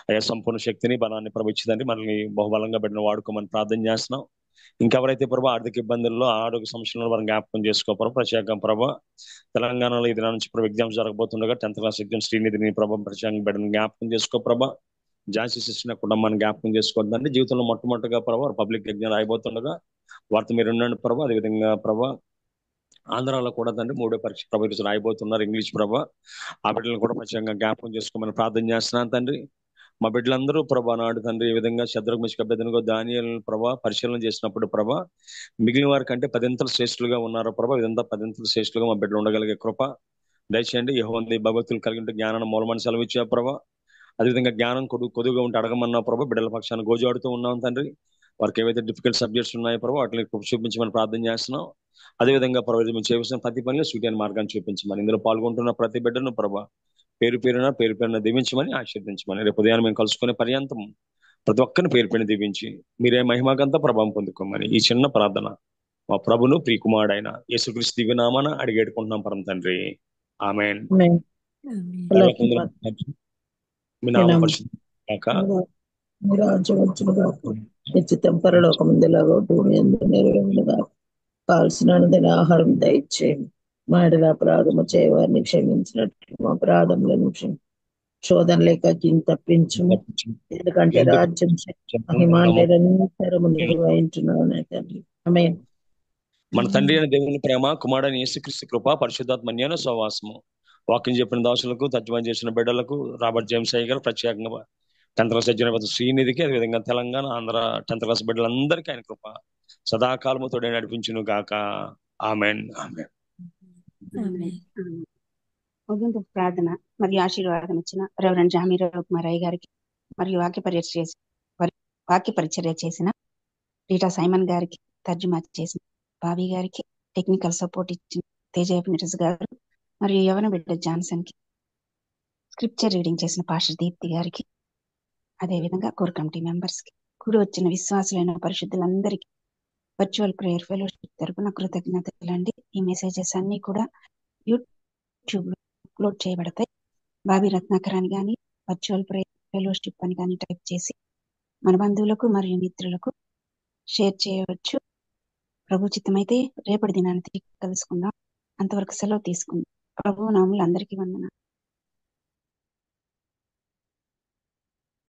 Speaker 8: అయ్యా సంపూర్ణ శక్తిని బలాన్ని ప్రభు ఇచ్చిందండి మనల్ని బహుబలంగా పెట్టిన వాడుకోమని ప్రార్థన చేస్తున్నాం. ఇంకెవరైతే ప్రభా ఆర్థిక ఇబ్బందుల్లో ఆరోగ్య సమస్యలను వారిని జ్ఞాపకం చేసుకోపరం. ప్రత్యేకంగా ప్రభా తెలంగాణలో ఈ దినం నుంచి ప్రభు ఎగ్జామ్స్ జరగబోతుండగా 10th క్లాస్ ఎగ్జామ్ శ్రీనిధిని ప్రభా ప్రత్యేకంగా బిడ్డను జ్ఞాపకం చేసుకో ప్రభా. ఝాన్సీ సిస్టర్ కుటుంబాన్ని జ్ఞాపకం చేసుకోవద్దండి. జీవితంలో మొట్టమొదటిగా ప్రభా పబ్లిక్ ఎగ్జామ్ రాయబోతుండగా వారితో మీరు ఉండండి ప్రభా. అదేవిధంగా ప్రభా ఆంధ్రాలో కూడా తండ్రి 3వ పరీక్ష ప్రభు రాయబోతున్నారు ఇంగ్లీష్ ప్రభా. ఆ బిడ్డలను కూడా ప్రత్యేకంగా జ్ఞాపకం చేసుకోమని ప్రార్థన చేస్తున్నాను తండ్రి. మా బిడ్డలందరూ ప్రభా నాడు తండ్రి ఈ విధంగా శద్రకు మిషక అబేద్నెగో దానియేలు ప్రభా పరిశీలన చేసినప్పుడు ప్రభా మిగిలిన వారి కంటే 10 శ్రేష్ఠులుగా ఉన్నారు ప్రభా. ఇదంతా 10 శ్రేష్ఠులుగా మా బిడ్డలు ఉండగలిగే కృప దయచేయండి. యెహోవాని భక్తులు కలిగి ఉంటే జ్ఞానాన్ని మూలమని సెలవిచ్చా ప్రభా. అదేవిధంగా జ్ఞానం కొద్దుగా ఉంటే అడగమన్నా ప్రభా. బిడ్డల పక్షాన్ని గోజాడుతూ ఉన్నాం తండ్రి. వారికి ఏవైతే డిఫికల్ట్ సబ్జెక్ట్స్ ఉన్నాయో ప్రభా వాటిని చూపించమని ప్రార్థన చేస్తున్నాం. అదేవిధంగా ప్రభా మేము చేయవలసిన ప్రతి పనిలో సూటి మార్గాన్ని చూపించమని ఇందులో పాల్గొంటున్న ప్రతి బిడ్డను ప్రభా పేరు పేరున దీవించమని ఆశీర్వదించమని రేపు ఉదయాన్ని మేము కలుసుకునే పర్యంతం ప్రతి ఒక్కరిని పేరు దీవించి మీరే మహిమకంతా ప్రభావం పొందుకోమని ఈ చిన్న ప్రార్థన మా ప్రభును ప్రియకుమారుడైన యేసుక్రీస్తు దివ్యనామాన అడిగేడుకుంటున్నాం పరమ తండ్రి. ఆమేన్. మీ నామం పరిశుద్ధ
Speaker 9: మీ రాజ్యం వచ్చునుగా, నిశ్చితం పరలోకమందులాగా భూమి యందు నెరవేరునుగా. కావలసిన ఆహారం దయచేయండి. మా ఎడల అపరాధము చేయవారిని క్షమించినట్లు మా అపరాధములను శోధన లేక తప్పించుము. ఎందుకంటే రాజ్యం మహిమాంతరము నిర్వహించున్నాను తండ్రి. ఆమేన్.
Speaker 8: మన తండ్రి అయిన దేవుని ప్రేమ, కుమారుడైన యేసుక్రీస్తు కృప, పరిశుద్ధాత్మ అన్యోన్య సహవాసము, వాక్యం చెప్పిన దాసులకు, తర్జుమా చేసిన బిడ్డలకు, రాబర్ట్ జేమ్స్ అయ్య గారు, ప్రత్యేకంగా 10th క్లాస్ చదివిన శ్రీనిధికి, అదేవిధంగా తెలంగాణ, ఆంధ్ర 10th క్లాస్ బిడ్డలందరికీ ఆయన కృప సదాకాలము తోడే నడిపించును గాక. ఆమేన్.
Speaker 7: ముగింపు ప్రార్థన మరియు ఆశీర్వాదం ఇచ్చిన రెవరెండ్ జామీరావు కుమారయ్య గారికి మరియు వాక్య పరిచర్య చేసిన రీటా సైమన్ గారికి, తర్జుమా చేసిన బాబీ గారికి, టెక్నికల్ సపోర్ట్ ఇచ్చిన తేజ గారు మరియు యవన బిడ్డ జాన్సన్ కి, స్క్రిప్చర్ రీడింగ్ చేసిన పాస్టర్ దీప్తి గారికి, అదేవిధంగా కోర్ కమిటీ మెంబర్స్ కి, కూడి వచ్చిన విశ్వాసులైన పరిశుద్ధులందరికీ వర్చువల్ ప్రేయర్ ఫెలోషిప్ తరపున కృతజ్ఞతలండి. ఈ మెసేజెస్ అన్ని కూడా యూట్యూబ్ లో అప్లోడ్ చేయబడతాయి. బాబీ రత్నాకర్ అని కానీ వర్చువల్ ప్రేయర్ ఫెలోషిప్ అని కానీ టైప్ చేసి మన బంధువులకు మరియు మిత్రులకు షేర్ చేయవచ్చు. ప్రభు చిత్తమైతే రేపటి దినాన్ని తిరిగి కలుసుకుందాం. అంతవరకు సెలవు తీసుకుందాం. ప్రభు నామములు అందరికీ వందనాలు.